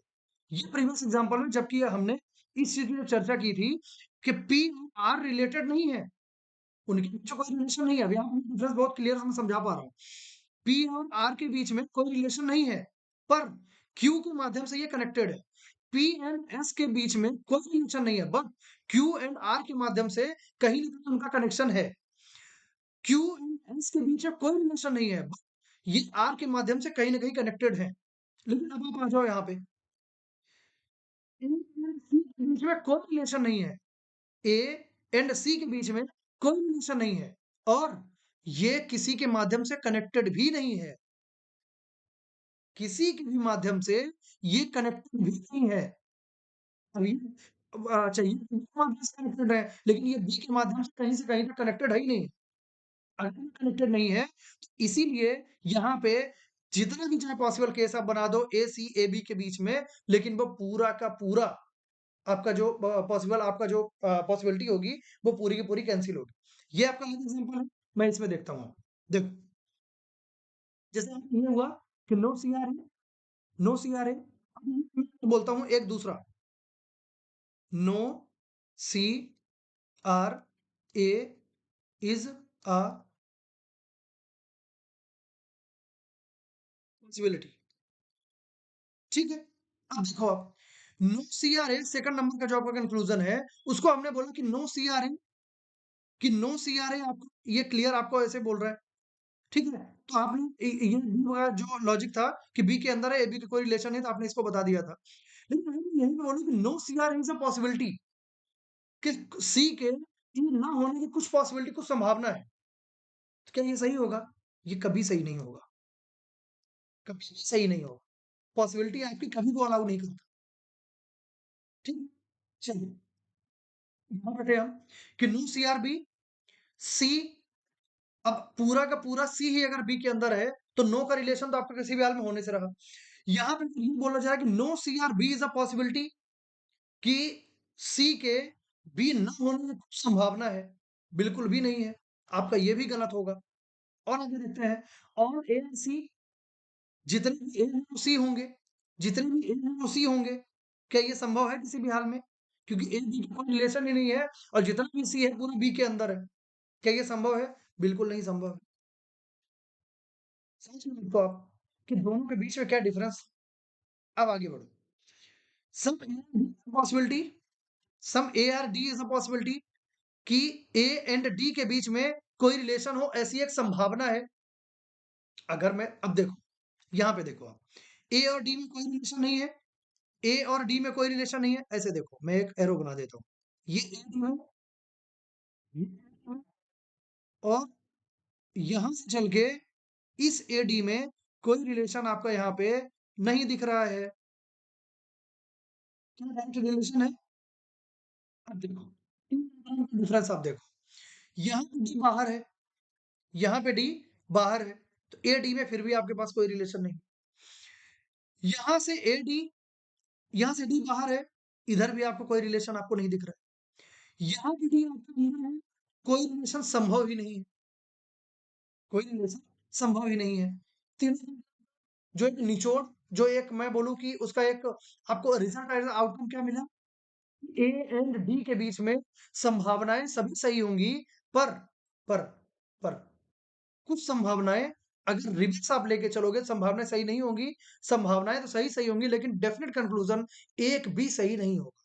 ये प्रीवियस एग्ज़ाम्पल में जबकि हमने इस चीज़ की जो चर्चा की थी कि पी और आर रिलेटेड नहीं है, उनके बीच में कोई रिलेशन नहीं है। अभी आपको डिफरेंस बहुत क्लियर से मैं समझा पा रहा हूँ। पी और आर के बीच में कोई रिलेशन नहीं है, पर क्यू के माध्यम से ये कनेक्टेड है। पी एंड एस के बीच में कोई रिलेशन नहीं है, बट क्यू एंड आर के माध्यम से कहीं न कहीं उनका कनेक्शन है। क्यू एंड एस के बीच में कोई रिलेशन नहीं है, बट ये आर के माध्यम से कहीं न कहीं कनेक्टेड है। लेकिन अब आप आ जाओ यहाँ पे, ए एंड सी के बीच में कोई रिलेशन नहीं है। ए एंड सी के बीच में कोई रिलेशन नहीं है और ये किसी के माध्यम से कनेक्टेड भी नहीं है। किसी के भी माध्यम से ये कनेक्टेड भी नहीं है। अभी चाहिए बी के माध्यम से कनेक्टेड है, लेकिन ये बी के माध्यम से कहीं तक कनेक्टेड है ही नहीं। अगर कनेक्टेड नहीं है, तो इसीलिए यहाँ पे जितना भी चाहे पॉसिबल केस आप बना दो ए, सी, ए, बी के बीच में, लेकिन वो पूरा का पूरा आपका जो पॉसिबल आपका जो पॉसिबिलिटी होगी, वो पूरी की पूरी कैंसल होगी। ये आपका एक एग्ज़ाम्पल है, मैं इसमें देखता हूँ। देखो, जैसे ये हुआ कि नो सीआर है, नो सीआर है। अब मैं बोलता हूँ एक दूसरा, no C are A is a possibility. ठीक है? अब देखो आप, नो सीआरए सेकंड नंबर का जो आपका कंक्लूजन है, उसको हमने बोला कि नो सीआरए आपको ये क्लियर आपको ऐसे बोल रहा है, ठीक है? तो आपने ये बी वाला जो लॉजिक था कि बी के अंदर है, ए बी का कोई रिलेशन नहीं, तो आपने इसको बता दिया था। लेकिन मैंने यही बोला कि no C are A is a possibility कि सी के इन ना होने की कुछ पॉसिबिलिटी, कुछ संभावना है। तो क्या ये सही होगा? ये कभी सही नहीं होगा, कभी भी सही नहीं होगा। पॉसिबिलिटी आपकी कभी को अलाउ नहीं करता, ठीक है? चलिए, यहाँ बैठे हम कि नो सीआरबी सी, अब पूरा का पूरा सी ही अगर बी के अंदर है, तो नो का रिलेशन तो आपका किसी भी हाल में होने से रहा। यहाँ पे ये बोला जाए कि no C are B is a possibility कि सी के बी न होने की कुछ संभावना है, बिल्कुल भी नहीं है। आपका ये भी गलत होगा। और आगे देखते हैं, और ए एंड सी, जितने भी ए हैं वो सी होंगे, जितने भी ए हैं वो सी होंगे। क्या ये संभव है किसी भी हाल में? क्योंकि ए बी का कोई रिलेशन ही नहीं है और जितना भी सी है पूरा बी के अंदर है। क्या ये संभव है? बिल्कुल नहीं संभव है। समझ रहे हैं तो आप कि दोनों के बीच में क्या डिफरेंस। अब आगे बढ़ो। Some A and D possibility, some A are D is a possibility कि ए एंड डी के बीच में कोई रिलेशन हो, ऐसी एक संभावना है। अगर मैं अब देखो, यहाँ पे देखो आप, ए और डी में कोई रिलेशन नहीं है, ए और डी में कोई रिलेशन नहीं है। ऐसे देखो, मैं एक एरो बना देता हूँ। ये ए डी है, ये A है, और यहाँ से चल के इस ए डी में कोई रिलेशन आपका यहाँ पे नहीं दिख रहा है। क्या डायरेक्ट रिलेशन है? अब देखो, इन दोनों का डिफरेंस आप देखो, यहाँ पे डी बाहर है, यहाँ पे डी बाहर है, तो ए डी में फिर भी आपके पास कोई रिलेशन नहीं। यहाँ से ए डी, यहाँ से डी बाहर है, इधर भी आपको कोई रिलेशन आपको नहीं दिख रहा है। यहाँ पे डी आपका यहाँ है, कोई रिलेशन संभव ही नहीं है, कोई रिलेशन संभव ही नहीं है। तीनों जो एक निचोड़, जो एक मैं बोलूँ कि उसका एक आपको रिजल्ट एज़ आउटकम क्या मिला? ए एंड डी के बीच में संभावनाएँ सभी सही होंगी, पर पर पर कुछ संभावनाएँ अगर रिवर्स आप लेके चलोगे, संभावनाएँ सही नहीं होंगी, संभावनाएँ तो सही होंगी, लेकिन डेफिनिट कंक्लूज़न एक भी सही नहीं होगा।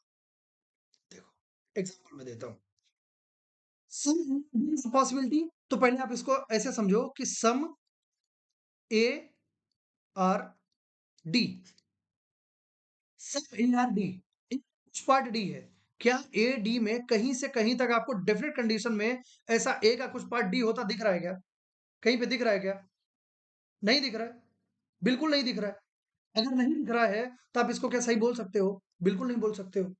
देखो, एग्ज़ाम्पल मैं देता हूँ। Some A B is a possibility, तो पहले आप इसको ऐसे समझो कि some A are D, some A are D, कुछ पार्ट डी है। क्या ए डी में कहीं से कहीं तक आपको डेफिनिट कंडीशन में ऐसा ए का कुछ पार्ट डी होता दिख रहा है क्या? कहीं पे दिख रहा है क्या? नहीं दिख रहा है, बिल्कुल नहीं दिख रहा है। अगर नहीं दिख रहा है, तो आप इसको क्या सही बोल सकते हो? बिल्कुल नहीं बोल सकते हो।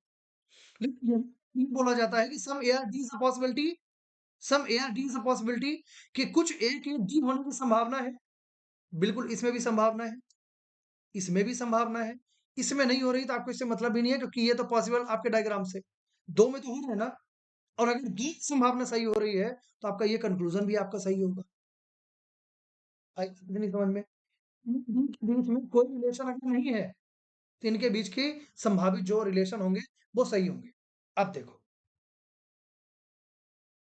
लेकिन ये बोला जाता है कि some A are D is a possibility, some A are D is a possibility कि कुछ ए के डी होने की संभावना है। बिल्कुल इसमें भी संभावना है, इसमें भी संभावना है, इसमें नहीं हो रही तो आपको इससे मतलब भी नहीं है क्योंकि ये तो पॉसिबल आपके डायग्राम से, 2 में तो हो रहा है ना। और अगर 2 की संभावना सही हो रही है, तो आपका ये कंक्लूज़न भी आपका सही होगा। आई बात नहीं समझ में? इन 2 के बीच में कोई रिलेशन अगर नहीं है, तो इनके बीच की संभावित जो रिलेशन होंगे, वो सही होंगे। अब देखो,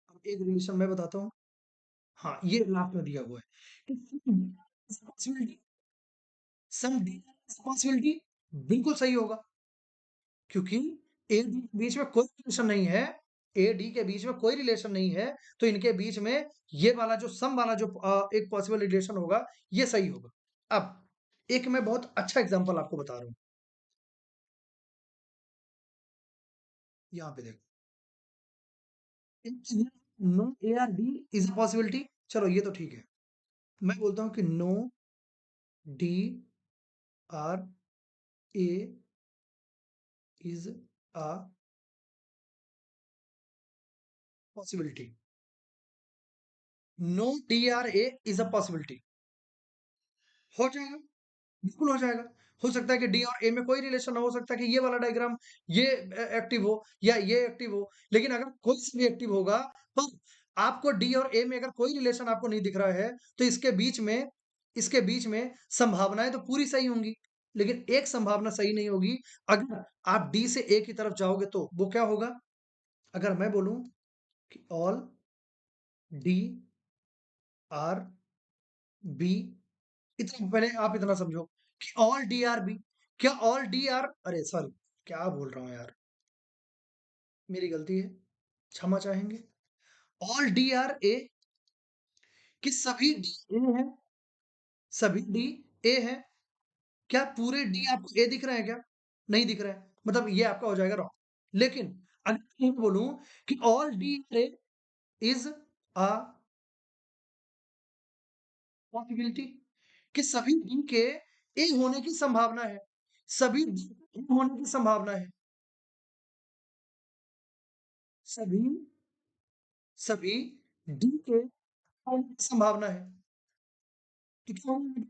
अब एक रिलेशन मैं बताता हूँ। हाँ, ये लास्ट में दिया हुआ है कि पॉसिबिलिटी सम डी पॉसिबिलिटी बिल्कुल सही होगा क्योंकि ए डी के बीच में कोई रिलेशन नहीं है, ए डी के बीच में कोई रिलेशन नहीं है, तो इनके बीच में ये वाला जो सम वाला जो एक पॉसिबल रिलेशन होगा, ये सही होगा। अब एक मैं बहुत अच्छा एग्जांपल आपको बता रहा हूँ। यहाँ पे देखो, no A are D is a possibility. चलो ये तो ठीक है। मैं बोलता हूँ कि no D are A is a possibility. No D are A is a possibility. हो जाएगा, बिल्कुल हो जाएगा। हो सकता है कि डी और ए में कोई रिलेशन ना हो सकता है कि ये वाला डायग्राम ये एक्टिव हो या ये एक्टिव हो। लेकिन अगर कोई सी भी एक्टिव होगा, तो आपको डी और ए में अगर कोई रिलेशन आपको नहीं दिख रहा है, तो इसके बीच में संभावनाएं तो पूरी सही होंगी। लेकिन एक संभावना सही नहीं होगी। अगर आप डी से ए की तरफ जाओगे तो वो क्या होगा? अगर मैं बोलूं कि ऑल डी आर बी, इतना पहले आप इतना समझो कि ऑल डी आर बी, क्या ऑल डी आर, अरे सॉरी, क्या बोल रहा हूँ यार, मेरी गलती है, क्षमा चाहेंगे। ऑल डी आर ए, कि सभी डी ए है, सभी डी ए है। क्या पूरे डी आपको ए दिख रहे हैं क्या? नहीं दिख रहे हैं, मतलब ये आपका हो जाएगा रॉन्ग। लेकिन अगर मैं बोलूं कि all D are A is a possibility, कि सभी डी के ए होने की संभावना है, सभी डी के ए होने की संभावना है, सभी सभी डी के होने की संभावना है। तो क्या होगा?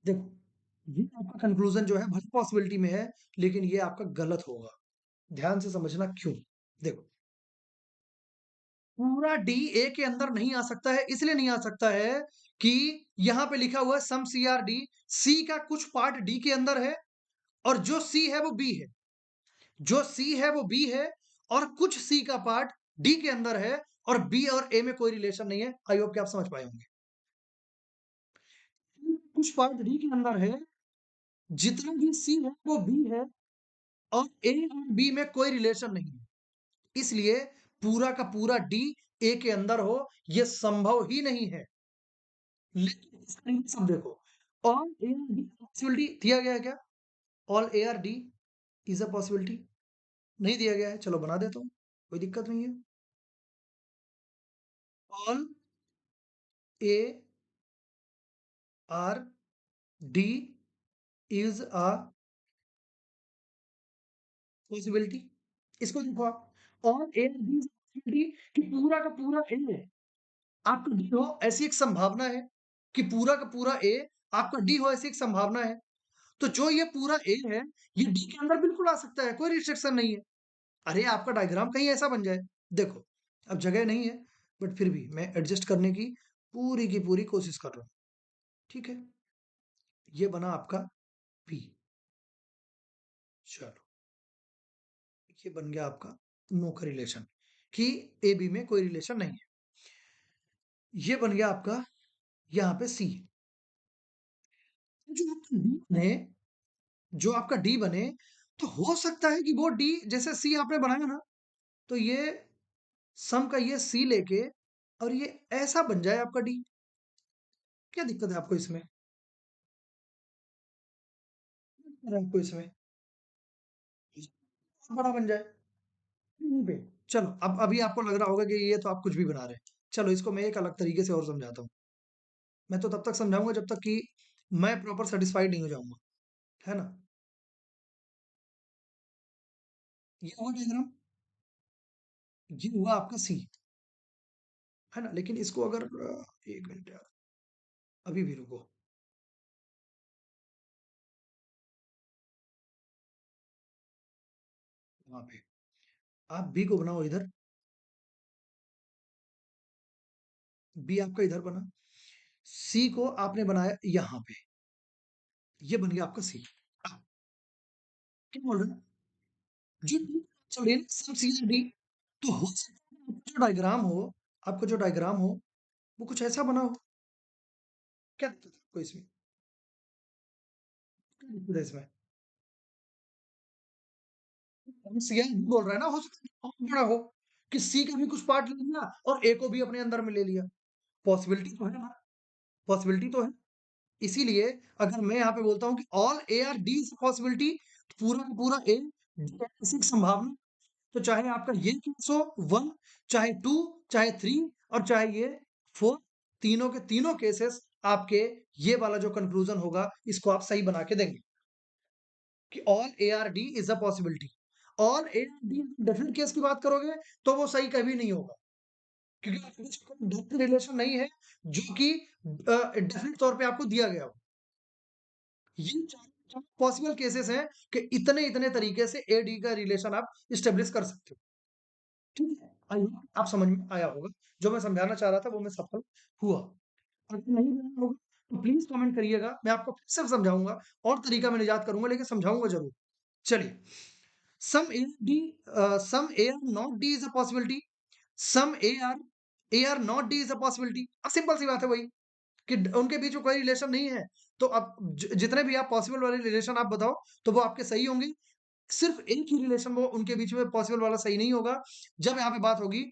देखो, ये आपका कंक्लूजन जो है भले पॉसिबिलिटी में है, लेकिन ये आपका गलत होगा। ध्यान से समझना क्यों। देखो, पूरा डी ए के अंदर नहीं आ सकता है, इसलिए नहीं आ सकता है कि यहाँ पे लिखा हुआ है सम सी आर डी, सी का कुछ पार्ट डी के अंदर है और जो सी है वो बी है, जो सी है वो बी है, और कुछ सी का पार्ट डी के अंदर है, और बी और ए में कोई रिलेशन नहीं है। आई होप कि आप समझ पाए होंगे। कुछ पार्ट डी के अंदर है, जितना भी सी है वो बी है, और ए और बी में कोई रिलेशन नहीं है। इसलिए पूरा का पूरा डी ए के अंदर हो, ये संभव ही नहीं है। लेकिन इसका रीजन देखो, all A are D possibility दिया गया है क्या? All A are D is a possibility नहीं दिया गया है। चलो बना देता हूँ, कोई दिक्कत नहीं है। All A are D is a possibility. इसको देखो आप, all A are D is possibility, कि पूरा का पूरा ए आपका डी हो, ऐसी एक संभावना है कि पूरा का पूरा ए आपका डी हो, ऐसी एक संभावना है। तो जो ये पूरा ए है, ये डी के अंदर बिल्कुल आ सकता है, कोई रिस्ट्रिक्शन नहीं है। अरे आपका डायग्राम कहीं ऐसा बन जाए। देखो, अब जगह नहीं है, बट फिर भी मैं एडजस्ट करने की पूरी कोशिश कर रहा हूँ। ठीक है, ये बना आपका पी। चलो, ये बन गया आपका नो का रिलेशन, कि ए बी में कोई रिलेशन नहीं है। ये बन गया आपका यहाँ पे सी। जो आपका डी बने, जो आपका डी बने, तो हो सकता है कि वो डी जैसे सी आपने बनाया ना, तो ये सम का ये सी लेके और ये ऐसा बन जाए आपका डी। क्या दिक्कत है आपको इसमें? क्या दिक्कत है आपको इसमें? बड़ा बन जाए यहीं पे। चलो, अब अभी आपको लग रहा होगा कि ये तो आप कुछ भी बना रहे हैं। चलो, इसको मैं एक अलग तरीके से और समझाता हूँ। मैं तो तब तक समझाऊंगा जब तक कि मैं प्रॉपर सेटिस्फाइड नहीं हो जाऊंगा, है ना? ये हुआ डायग्राम, ये हुआ आपका सी, है ना? लेकिन इसको अगर एक मिनट यार, अभी भी रुको। वहाँ पे। आप बी को बनाओ इधर, बी आपका इधर बना, सी को आपने बनाया यहाँ पे, ये बन गया आपका सी। अब क्या बोल रहे हैं? जो चलिए सम सी और डी, तो हो सकता है आपका जो डायग्राम हो, आपका जो डायग्राम हो, वो कुछ ऐसा बना हो। क्या दिक्कत है आपको इसमें? क्या दिक्कत है इसमें? हम सी एन बोल रहे हैं ना, हो सकता है बहुत बड़ा हो, कि सी का भी कुछ पार्ट ले लिया और ए को भी अपने अंदर में ले लिया। पॉसिबिलिटी तो है ना, पॉसिबिलिटी तो है। इसीलिए अगर मैं यहाँ पे बोलता हूँ कि all A are D is possibility, पूरा का पूरा ए डी संभावना, तो चाहे आपका ये केस हो 1, चाहे 2, चाहे 3 और चाहे ये 4, तीनों के तीनों केसेस आपके ये वाला जो कंक्लूजन होगा इसको आप सही बना के देंगे कि all A are D is a possibility. All A are D definite case की बात करोगे तो वो सही कभी नहीं होगा, क्योंकि आपके बीच कोई डायरेक्ट रिलेशन नहीं है जो कि डेफिनेट तौर पे आपको दिया गया हो। ये चार पॉसिबल केसेस हैं कि इतने इतने तरीके से ए डी का रिलेशन आप स्टेब्लिश कर सकते हो। ठीक है, आई होप आप समझ में आया होगा, जो मैं समझाना चाह रहा था वो मैं सफल हुआ। अगर नहीं बना होगा तो प्लीज कमेंट करिएगा, मैं आपको फिर से समझाऊंगा और तरीका मैं निजात करूंगा, लेकिन समझाऊंगा जरूर। चलिए, some A D, some A are not D is a possibility, some A are not D is a possibility. अब सिंपल सी बात है वही कि उनके बीच में कोई रिलेशन नहीं है, तो अब जितने भी आप पॉसिबल वाले रिलेशन आप बताओ तो वो आपके सही होंगे। सिर्फ एक ही रिलेशन वो उनके बीच में पॉसिबल वाला सही नहीं होगा, जब यहाँ पे बात होगी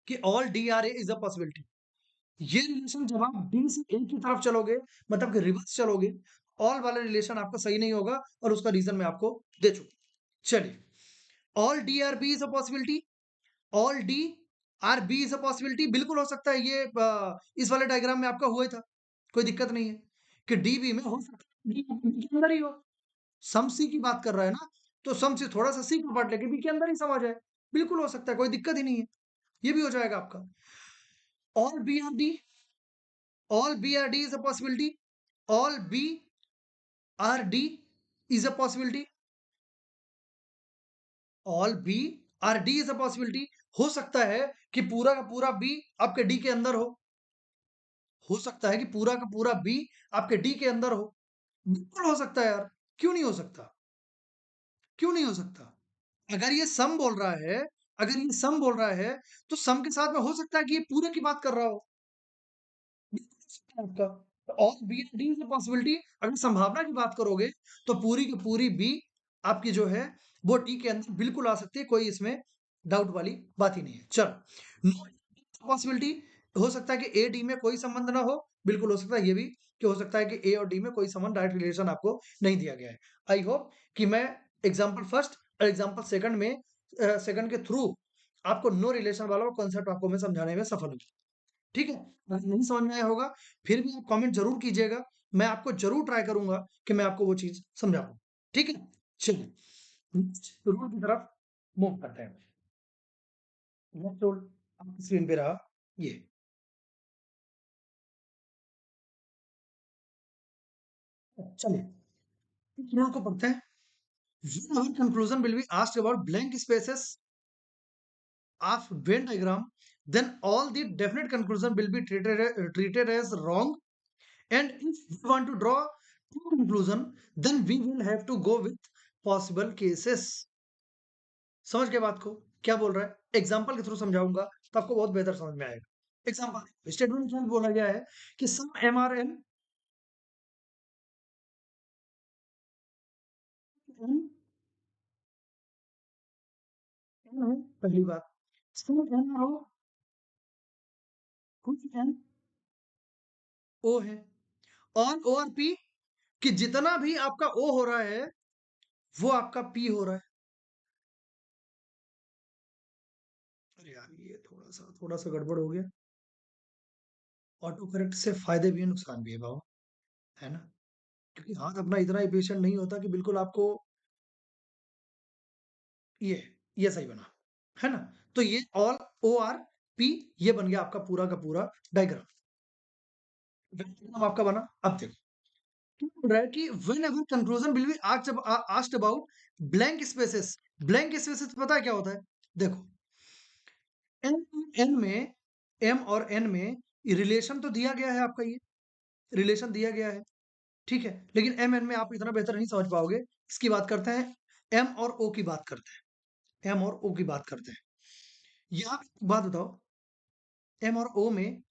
कि all D are A is a possibility. ये रिलेशन जब आप डी से ए की तरफ चलोगे, मतलब कि रिवर्स चलोगे, ऑल वाला रिलेशन आपका सही नहीं होगा, और उसका रीजन मैं आपको दे चुका। चलिए, all D are B is a possibility, all D are B is a possibility, बिल्कुल हो सकता है। ये इस वाले डायग्राम में आपका हुआ ही था, कोई दिक्कत नहीं है कि डी बी में हो सकता है, डी के अंदर ही हो। सम सी की बात कर रहा है ना, तो सम से थोड़ा सा सी का पार्ट लेके बी के अंदर ही सम आ जाए, बिल्कुल हो सकता है, कोई दिक्कत ही नहीं है, ये भी हो जाएगा आपका। All B are D, all B are D is a possibility, all B are D is a possibility, all B are D is a possibility. हो सकता है कि पूरा का पूरा बी आपके डी के अंदर हो सकता है कि पूरा का पूरा बी आपके डी के अंदर हो, बिल्कुल हो सकता है यार, क्यों नहीं हो सकता, क्यों नहीं हो सकता? अगर ये सम बोल रहा है, अगर ये सम बोल रहा है, तो सम के साथ में हो सकता है कि ये पूरे की बात कर रहा हो, बिल्कुल हो सकता है आपका। और B and D is a possibility, अगर संभावना की बात करोगे तो पूरी की पूरी बी आपकी जो है वो डी के अंदर बिल्कुल आ सकती है, कोई इसमें डाउट वाली बात ही नहीं है। चलो, नो पॉसिबिलिटी, हो सकता है कि ए डी में कोई संबंध ना हो, बिल्कुल हो सकता है ये भी कि हो सकता है कि ए और डी में कोई संबंध, डायरेक्ट रिलेशन आपको नहीं दिया गया है। आई होप कि मैं एग्जांपल फर्स्ट और एग्जांपल सेकंड में सेकंड के थ्रू आपको नो रिलेशन वाला कॉन्सेप्ट आपको मैं समझाने में सफल हूँ। ठीक है, अगर नहीं समझ में आया होगा फिर भी आप कमेंट जरूर कीजिएगा, मैं आपको जरूर ट्राई करूंगा कि मैं आपको वो चीज समझा पाऊँ। ठीक है, चलिए नेक्स्ट रूल की तरफ मूव करते हैं। नेक्स्ट रूल आपकी स्क्रीन पे रहा ये। चलिए रूल को पढ़ते हैं। When our conclusion will be asked about blank spaces of Venn diagram, then all the definite conclusion will be treated as wrong. And if we want to draw true conclusion, then we will have to go with possible cases. समझ गए बात को? क्या बोल रहा है? एग्जाम्पल के थ्रू समझाऊंगा तो आपको बहुत बेहतर समझ में आएगा। एग्जाम्पल स्टेटमेंट में बोला गया है कि सम एमआरएन एन एन है, पहली बात। सम एमआरओ कुछ एन ओ है, और ओ और पी कि जितना भी आपका ओ हो रहा है वो आपका पी हो रहा है। अरे यार ये थोड़ा सा गड़बड़ हो गया। ऑटो करेक्ट से फायदे भी है नुकसान भी है बाबा, है ना? क्योंकि हाथ अपना इतना एफिशिएंट नहीं होता कि बिल्कुल आपको ये ये सही बना, है ना? तो ये ऑल ओ आर पी ये बन गया आपका पूरा का पूरा डायग्राम। डायग्राम आपका बना। अब देखो, क्या बोल रहा है कि whenever conclusion will be asked about blank spaces. Blank spaces पता है क्या होता है? देखो, एम और एन में रिलेशन तो दिया गया है आपका, ये रिलेशन दिया गया है, ठीक है, लेकिन एम एन में आप इतना बेहतर नहीं समझ पाओगे। इसकी बात करते हैं, एम और ओ की बात करते हैं, एम और ओ की बात करते हैं। यहाँ पे एक बात बताओ, एम और ओ में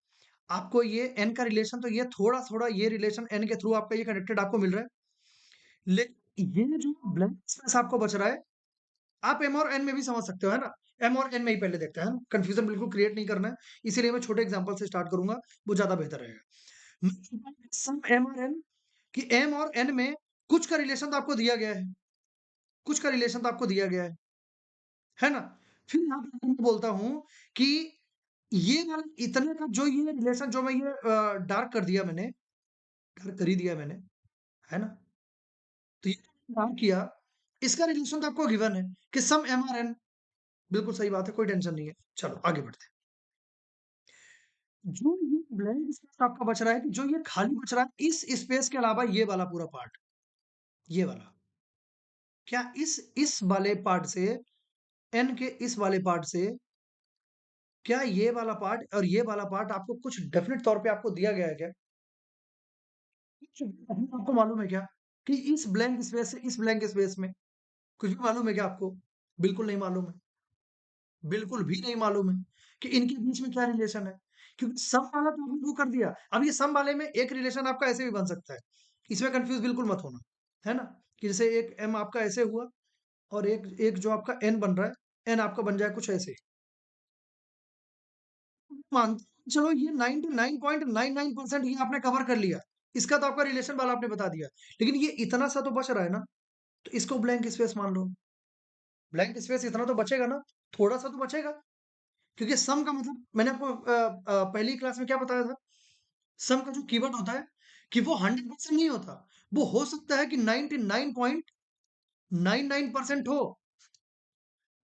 आपको ये एन का रिलेशन, तो ये थोड़ा थोड़ा ये रिलेशन एन के थ्रू आपका ये कनेक्टेड आपको मिल रहा है, लेकिन ये जो ब्लैंक स्पेस आपको बच रहा है, आप एम और एन में भी समझ सकते हो, है ना? एम और एन में ही पहले देखते हैं, कंफ्यूजन बिल्कुल क्रिएट नहीं करना है, इसीलिए मैं छोटे एग्जांपल से स्टार्ट करूंगा, वो ज्यादा बेहतर रहेगा। सम एम और एन, कि एम और एन में कुछ का रिलेशन तो आपको दिया गया है, कुछ का रिलेशन तो आपको दिया गया है ना? फिर यहाँ पे मैं बोलता हूँ कि ये वाला इतने का जो ये रिलेशन जो मैं ये डार्क कर दिया मैंने, डार्क कर ही दिया मैंने, है ना? तो ये डार्क किया, इसका रिलेशन तो आपको गिवन है कि सम एम और एन, बिल्कुल सही बात है, कोई टेंशन नहीं है। चलो आगे बढ़ते हैं। जो ये ब्लैंक स्पेस आपका बच रहा है, कि जो ये खाली बच रहा है इस स्पेस के अलावा ये वाला पूरा पार्ट, ये वाला, क्या इस वाले पार्ट से, एन के इस वाले पार्ट से, क्या ये वाला पार्ट और ये वाला पार्ट आपको कुछ डेफिनेट तौर पे आपको दिया गया है क्या? कुछ डेफिनेट आपको मालूम है क्या कि इस ब्लैंक स्पेस से इस ब्लैंक स्पेस में कुछ भी मालूम है क्या आपको? बिल्कुल नहीं मालूम है, बिल्कुल भी नहीं मालूम है कि इनके बीच में क्या रिलेशन है, क्योंकि सम वाला तो आपने वो कर दिया। अब ये सम वाले में एक रिलेशन आपका ऐसे भी बन सकता है, इसमें कंफ्यूज बिल्कुल मत होना, है ना? कि जैसे एक एम आपका ऐसे हुआ और एक एक जो आपका एन बन रहा है, एन आपका बन जाए कुछ ऐसे। मानता हूँ, चलो ये 99.99% ये आपने कवर कर लिया, इसका तो आपका रिलेशन वाला आपने बता दिया, लेकिन ये इतना सा तो बच रहा है ना, तो इसको ब्लैंक स्पेस मान लो। ब्लैंक स्पेस इतना तो बचेगा ना, थोड़ा सा तो बचेगा, क्योंकि सम का मतलब मैंने आपको पहली क्लास में क्या बताया था, सम का जो कीवर्ड होता है कि वो 100% नहीं होता, वो हो सकता है कि 99.99% हो,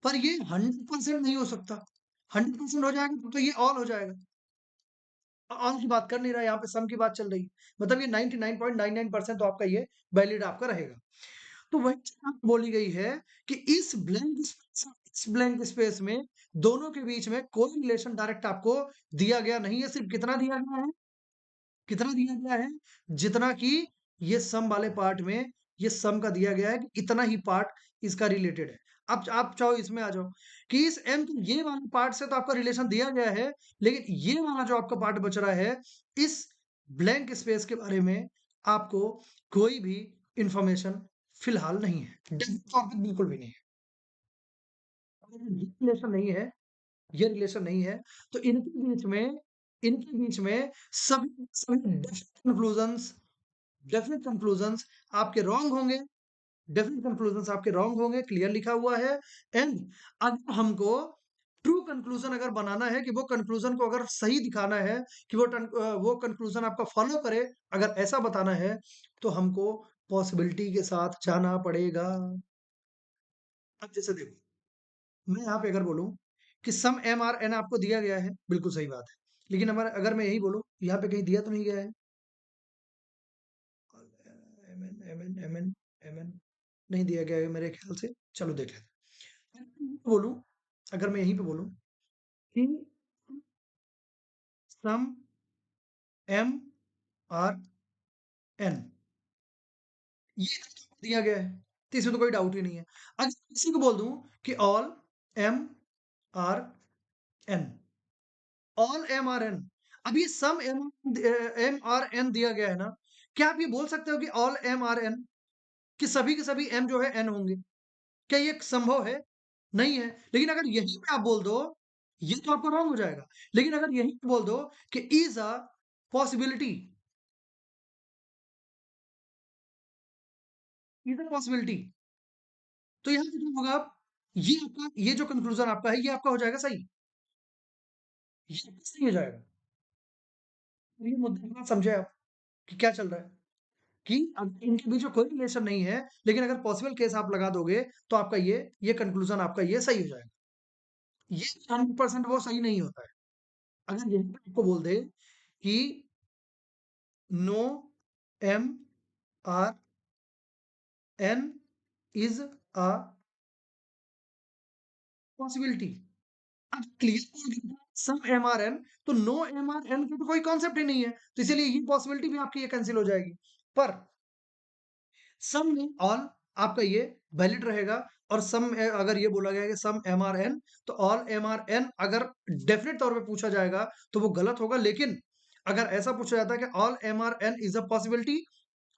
पर ये 100% नहीं हो सकता। 100% हो जाएगा तो ये ऑल हो जाएगा। ऑल की बात कर नहीं रहा, यहाँ पे सम की बात चल रही है, मतलब ये 99.99% तो आपका ये वैलिड आपका रहेगा। तो वही चीज़ आपको बोली गई है कि इस ब्लैंक स्पेस में दोनों के बीच में कोई रिलेशन डायरेक्ट आपको दिया गया नहीं है। सिर्फ कितना दिया गया है? कितना दिया गया है? जितना कि ये सम वाले पार्ट में ये सम का दिया गया है कि इतना ही पार्ट इसका रिलेटेड है। अब आप चाहो इसमें आ जाओ कि इस एम के ये वाले पार्ट से तो आपका रिलेशन दिया गया है, लेकिन ये वाला जो आपका पार्ट बच रहा है, इस ब्लैंक स्पेस के बारे में आपको कोई भी इंफॉर्मेशन फिलहाल नहीं है। डेफिनेट तौर पे बिल्कुल भी नहीं है। अगर ये रिलेशन नहीं है, ये रिलेशन नहीं है, तो इनके बीच में सभी सभी डेफिनिट कंक्लूजन्स आपके रॉन्ग होंगे, डेफिनिट कंक्लूजन्स आपके रॉन्ग होंगे, क्लियर लिखा हुआ है। एंड अगर हमको ट्रू कंक्लूजन अगर बनाना है, कि वो कंक्लूजन को अगर सही दिखाना है, कि वो कंक्लूजन आपका फॉलो करे, अगर ऐसा बताना है, तो हमको पॉसिबिलिटी के साथ जाना पड़ेगा। अब जैसे देखो, मैं यहाँ पे अगर बोलूँ कि सम एम आर एन आपको दिया गया है, बिल्कुल सही बात है। लेकिन हमारा अगर मैं यही बोलूँ, यहाँ पे कहीं दिया तो नहीं गया है, M N M N M N M N नहीं दिया गया है मेरे ख्याल से। चलो देख लेते हैं। बोलूँ, अगर मैं यहीं पे बोलूँ कि सम एम आर एन, ये दिया गया है, तो इसमें तो कोई डाउट ही नहीं है। अगर किसी को बोल दूं कि all M are N, all M are N, अब ये सम एम आर एन दिया गया है ना, क्या आप ये बोल सकते हो कि ऑल एम आर एन, कि सभी के सभी एम जो है एन होंगे? क्या ये संभव है? नहीं है। लेकिन अगर यहीं पे आप बोल दो, ये तो आपको रॉन्ग हो जाएगा। लेकिन अगर यहीं पे बोल दो कि is a possibility, is a possibility, तो यहाँ पे क्या होगा? ये आपका ये जो कंक्लूजन आपका है, ये आपका हो जाएगा सही, ये आपका सही हो जाएगा। तो ये मुद्दा थोड़ा समझे आप कि क्या चल रहा है, कि इनके बीच में कोई रिलेशन नहीं है, लेकिन अगर पॉसिबल केस आप लगा दोगे, तो आपका ये कंक्लूजन आपका ये सही हो जाएगा। ये 100% वो सही नहीं होता है। अगर यहीं पे आपको बोल दे कि no M are N is a possibility. अब क्लियर बोल दिया सम एम आर एन, तो नो एम आर एन का तो कोई कॉन्सेप्ट ही नहीं है, तो इसीलिए ये पॉसिबिलिटी भी आपकी ये कैंसिल हो जाएगी। पर सम में ऑल आपका ये वैलिड रहेगा, और अगर ये बोला गया है कि सम एम आर एन, तो ऑल एम आर एन अगर डेफिनेट तौर पे पूछा जाएगा तो वो गलत होगा। लेकिन अगर ऐसा पूछा जाता है कि all M are N is a possibility,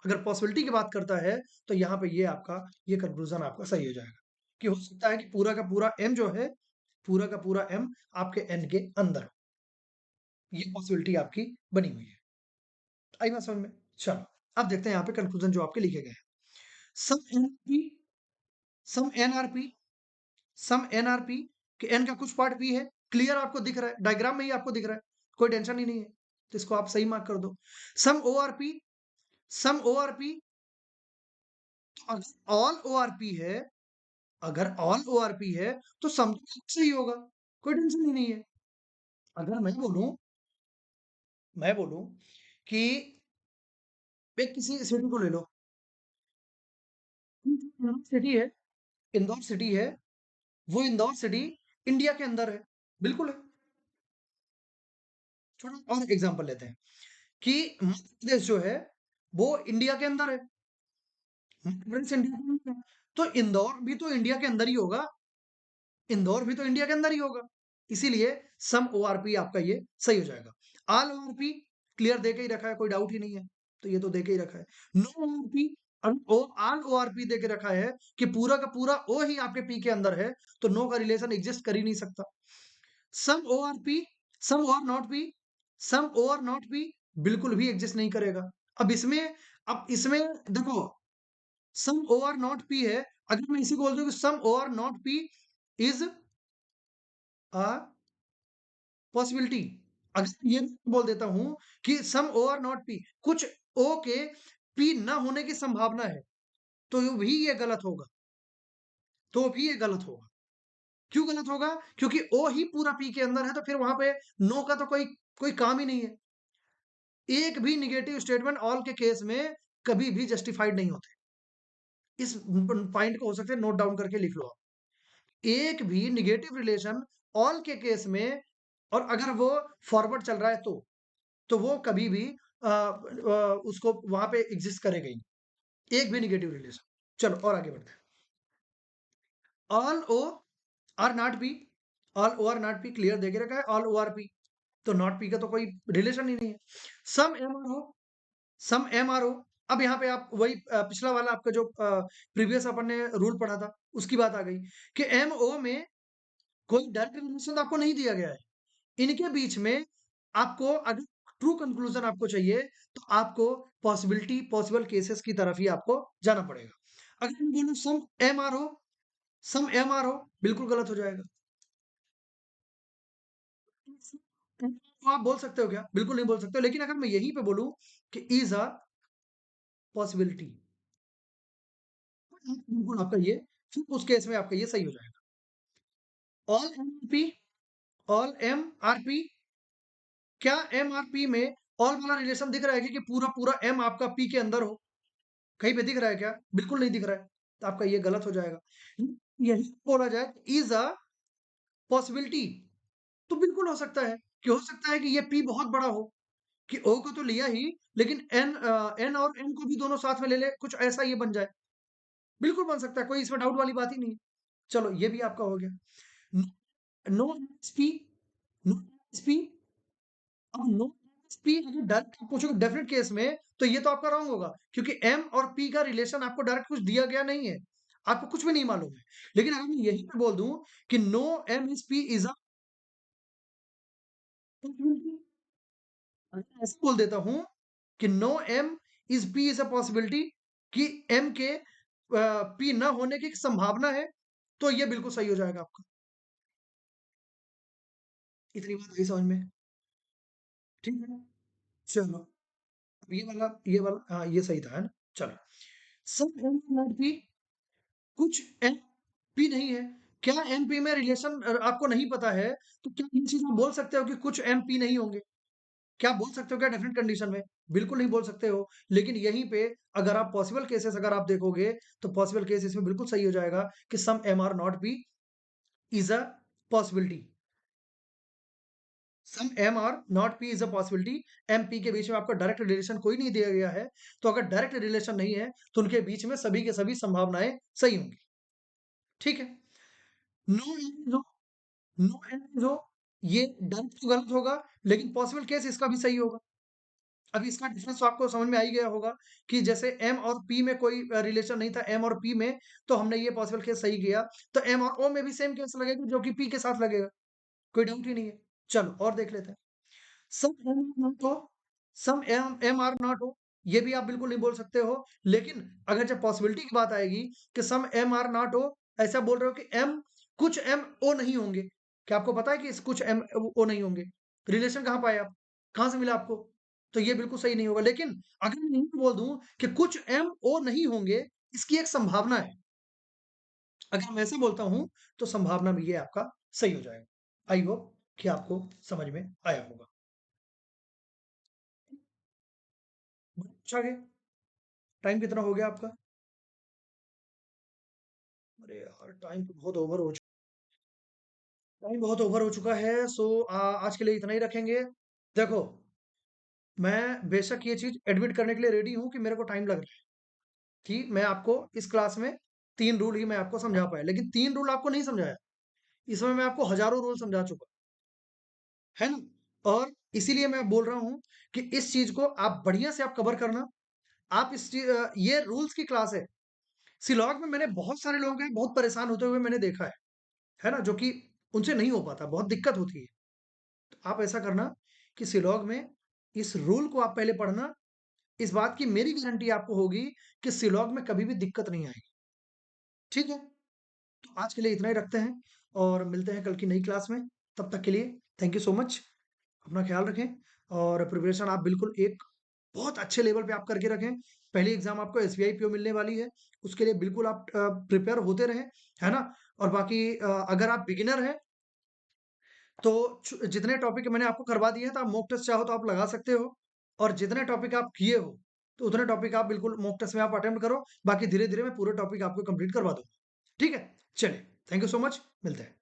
अगर पॉसिबिलिटी की बात करता है, तो यहाँ पे ये आपका ये कंक्लूजन आपका सही हो जाएगा कि हो सकता है कि पूरा का पूरा एम जो है, पूरा का पूरा एम आपके एन के अंदर हो। ये पॉसिबिलिटी आपकी बनी हुई है। आई बात समझ में? चलो, अब देखते हैं यहाँ पे कंक्लूजन जो आपके लिखे गए हैं। सम एनआरपी सम एनआरपी सम एनआरपी कि एन का कुछ पार्ट पी है, क्लियर आपको दिख रहा है, डायग्राम में ही आपको दिख रहा है, कोई टेंशन ही नहीं है, तो इसको आप सही मार्क कर दो। सम ओआरपी सम ओआरपी, अगर ऑल ओआरपी है, अगर ऑल ओआरपी है तो सम तो सही होगा, कोई टेंशन ही नहीं है। अगर मैं बोलूं कि एक किसी सिटी को ले लो, सिटी है, इंदौर सिटी है, वो इंदौर सिटी इंडिया के अंदर है, बिल्कुल है। छोटा और एग्जांपल लेते हैं कि मध्य प्रदेश जो है वो इंडिया के अंदर है, मध्य प्रदेश इंडिया के अंदर है, तो इंदौर भी तो इंडिया के अंदर ही होगा, इंदौर भी तो इंडिया के अंदर ही होगा, इसीलिए सम ओआरपी आपका ये सही हो जाएगा। ऑल ओआरपी क्लियर दे के ही रखा है, कोई डाउट ही नहीं है, तो ये तो दे के ही रखा है। नो ओआरपी, ऑल ओआरपी दे के रखा है कि पूरा का पूरा ओ ही आपके पी के अंदर है, तो नो का रिलेशन एग्जिस्ट कर ही नहीं सकता। Some O are P some O are not P some O are not P बिल्कुल भी एग्जिस्ट नहीं करेगा। अब इसमें देखो, सम ओआर नॉट पी है, अगर मैं इसी को बोल दूं कि some O are not P is a possibility, अगर ये बोल देता हूं कि some O are not P, कुछ ओ के पी ना होने की संभावना है, तो भी ये गलत होगा, तो भी ये गलत होगा। क्यों गलत होगा? क्योंकि ओ ही पूरा पी के अंदर है, तो फिर वहां पे नो का तो कोई कोई काम ही नहीं है। एक भी निगेटिव स्टेटमेंट ऑल के केस में कभी भी जस्टिफाइड नहीं होते। इस पॉइंट को हो सकता है नोट डाउन करके लिख लो आप। एक भी निगेटिव रिलेशन ऑल के केस में, और अगर वो फॉरवर्ड चल रहा है तो वो कभी भी उसको वहां पे एग्जिस्ट करेगा ही नहीं, एक भी निगेटिव रिलेशन। चलो और आगे बढ़ते हैं। All O are not P, all O are not P clear देके रखा है, ऑल ओ आर पी, तो नॉट पी का तो कोई रिलेशन ही नहीं है। सम एम आर हो, सम एम आर हो, अब यहाँ पे आप वही पिछला वाला आपका जो प्रीवियस अपन ने रूल पढ़ा था उसकी बात आ गई कि एम ओ में कोई डायरेक्ट रिलेशन आपको नहीं दिया गया है, इनके बीच में आपको अगर ट्रू कंक्लूजन आपको चाहिए, तो आपको पॉसिबिलिटी पॉसिबल केसेस की तरफ ही आपको जाना पड़ेगा। अगर मैं बोलूं सम एम आर हो, बिल्कुल गलत हो जाएगा। तो आप बोल सकते हो क्या? बिल्कुल नहीं बोल सकते हो, लेकिन अगर मैं यहीं पे बोलूं कि इज अ पॉसिबिलिटी, बिल्कुल आपका ये, फिर उस केस में आपका ये सही हो जाएगा। All M P all M are P, क्या एम आर पी में ऑल वाला रिलेशन दिख रहा है कि पूरा पूरा एम आपका पी के अंदर हो? कहीं पे दिख रहा है क्या? बिल्कुल नहीं दिख रहा है, तो आपका ये गलत हो जाएगा। यही बोला जाए इज अ पॉसिबिलिटी, तो बिल्कुल हो सकता है कि हो सकता है कि ये पी बहुत बड़ा हो, कि ओ को तो लिया ही, लेकिन एन और एम को भी दोनों साथ में ले ले, कुछ ऐसा ये बन जाए, बिल्कुल बन सकता है, कोई इसमें डाउट वाली बात ही नहीं है। चलो ये भी आपका हो गया। नो एसपी, नो एसपी, अब नो एसपी अगर डायरेक्ट पूछोगे डेफिनेट केस में, तो ये तो आपका रॉन्ग होगा, क्योंकि एम और पी का रिलेशन आपको डायरेक्ट कुछ दिया गया नहीं है, आपको कुछ भी नहीं मालूम है। लेकिन अगर मैं यही पे बोल दूं कि no M is P is a possibility, अगर ऐसे बोल देता हूं कि no M is P is a possibility, कि एम के पी ना होने की संभावना है, तो ये बिल्कुल सही हो जाएगा आपका। इतनी बात आई समझ में? ठीक है, चलो, अब ये वाला हाँ ये सही था, है ना? चलो, सब एम नॉट पी, कुछ एम पी नहीं है। क्या एम पी में रिलेशन आपको नहीं पता है, तो क्या ये चीज आप बोल सकते हो कि कुछ एम पी नहीं होंगे? क्या बोल सकते हो क्या डेफिनेट कंडीशन में? बिल्कुल नहीं बोल सकते हो। लेकिन यहीं पे अगर आप पॉसिबल केसेस अगर आप देखोगे, तो पॉसिबल केस इसमें बिल्कुल सही हो जाएगा कि some M are not B is a possibility. Some M are not P is a possibility. M, P के बीच में आपका डायरेक्ट रिलेशन कोई नहीं दिया गया है। तो अगर डायरेक्ट रिलेशन नहीं है, तो उनके बीच में सभी के सभी संभावनाएँ सही होंगी। ठीक है? No and no, no and no, ये डायरेक्ट तो गलत होगा, लेकिन पॉसिबल केस इसका भी सही होगा। अब इसका डिफरेंस तो आपको समझ में आ ही गया होगा कि जैसे एम और पी में कोई रिलेशन नहीं था, एम और पी में, तो हमने ये पॉसिबल केस सही किया। तो एम और ओ में भी सेम केस लगेगा जो कि पी के साथ लगेगा। कोई डाउट ही नहीं है। चलो और देख लेते हैं। सम एम नॉट हो, सम एम एम आर नॉट हो, ये भी आप बिल्कुल नहीं बोल सकते हो। लेकिन अगर जब पॉसिबिलिटी की बात आएगी कि सम एम आर नॉट हो, ऐसा बोल रहे हो कि एम कुछ एम ओ नहीं होंगे। क्या आपको पता है कि इस कुछ एम ओ नहीं होंगे? रिलेशन कहाँ पाए आप? कहाँ से मिला आपको? तो ये बिल्कुल सही नहीं होगा। लेकिन अगर मैं यही बोल दूं कि कुछ एम ओ नहीं होंगे, इसकी एक संभावना है। अगर मैं ऐसे बोलता हूं, तो संभावना भी ये आपका सही हो जाएगा। आई होप कि आपको समझ में आया होगा। पूछा गया। टाइम कितना हो गया आपका? अरे यार, टाइम बहुत ओवर हो चुका है। सो आज के लिए इतना ही रखेंगे। देखो, मैं बेशक ये चीज एडमिट करने के लिए रेडी हूँ कि मेरे को टाइम लग रहा है कि मैं आपको इस क्लास में 3 रूल ही मैं आपको समझा पाया, लेकिन 3 रूल आपको नहीं समझाया। इसमें मैं आपको हजारों रूल समझा चुका, है ना? और इसीलिए मैं बोल रहा हूँ कि इस चीज को आप बढ़िया से आप कवर करना। आप ये रूल्स की क्लास है। सिलॉग में मैंने बहुत सारे लोग हैं बहुत परेशान होते हुए मैंने देखा है ना? जो कि उनसे नहीं हो पाता, बहुत दिक्कत होती है। तो आप ऐसा करना कि सिलॉग में इस रूल को आप पहले पढ़ना। इस बात की मेरी गारंटी आपको होगी कि सिलॉग में कभी भी दिक्कत नहीं आएगी। ठीक है? तो आज के लिए इतना ही रखते हैं और मिलते हैं कल की नई क्लास में। तब तक के लिए थैंक यू सो मच। अपना ख्याल रखें और प्रिपरेशन आप बिल्कुल एक बहुत अच्छे लेवल पे आप करके रखें। पहली एग्ज़ाम आपको एसबीआई पीओ मिलने वाली है, उसके लिए बिल्कुल आप प्रिपेयर होते रहें, है ना? और बाकी अगर आप बिगिनर हैं, तो जितने टॉपिक मैंने आपको करवा दिए हैं, तो आप मॉक टेस्ट चाहो तो आप लगा सकते हो। और जितने टॉपिक आप किए हो, तो उतने टॉपिक आप बिल्कुल मॉक टेस्ट में आप अटेम्प्ट करो। बाकी धीरे-धीरे मैं पूरे टॉपिक आपको कंप्लीट करवा दूँगा। ठीक है? चलिए, थैंक यू सो मच, मिलते हैं।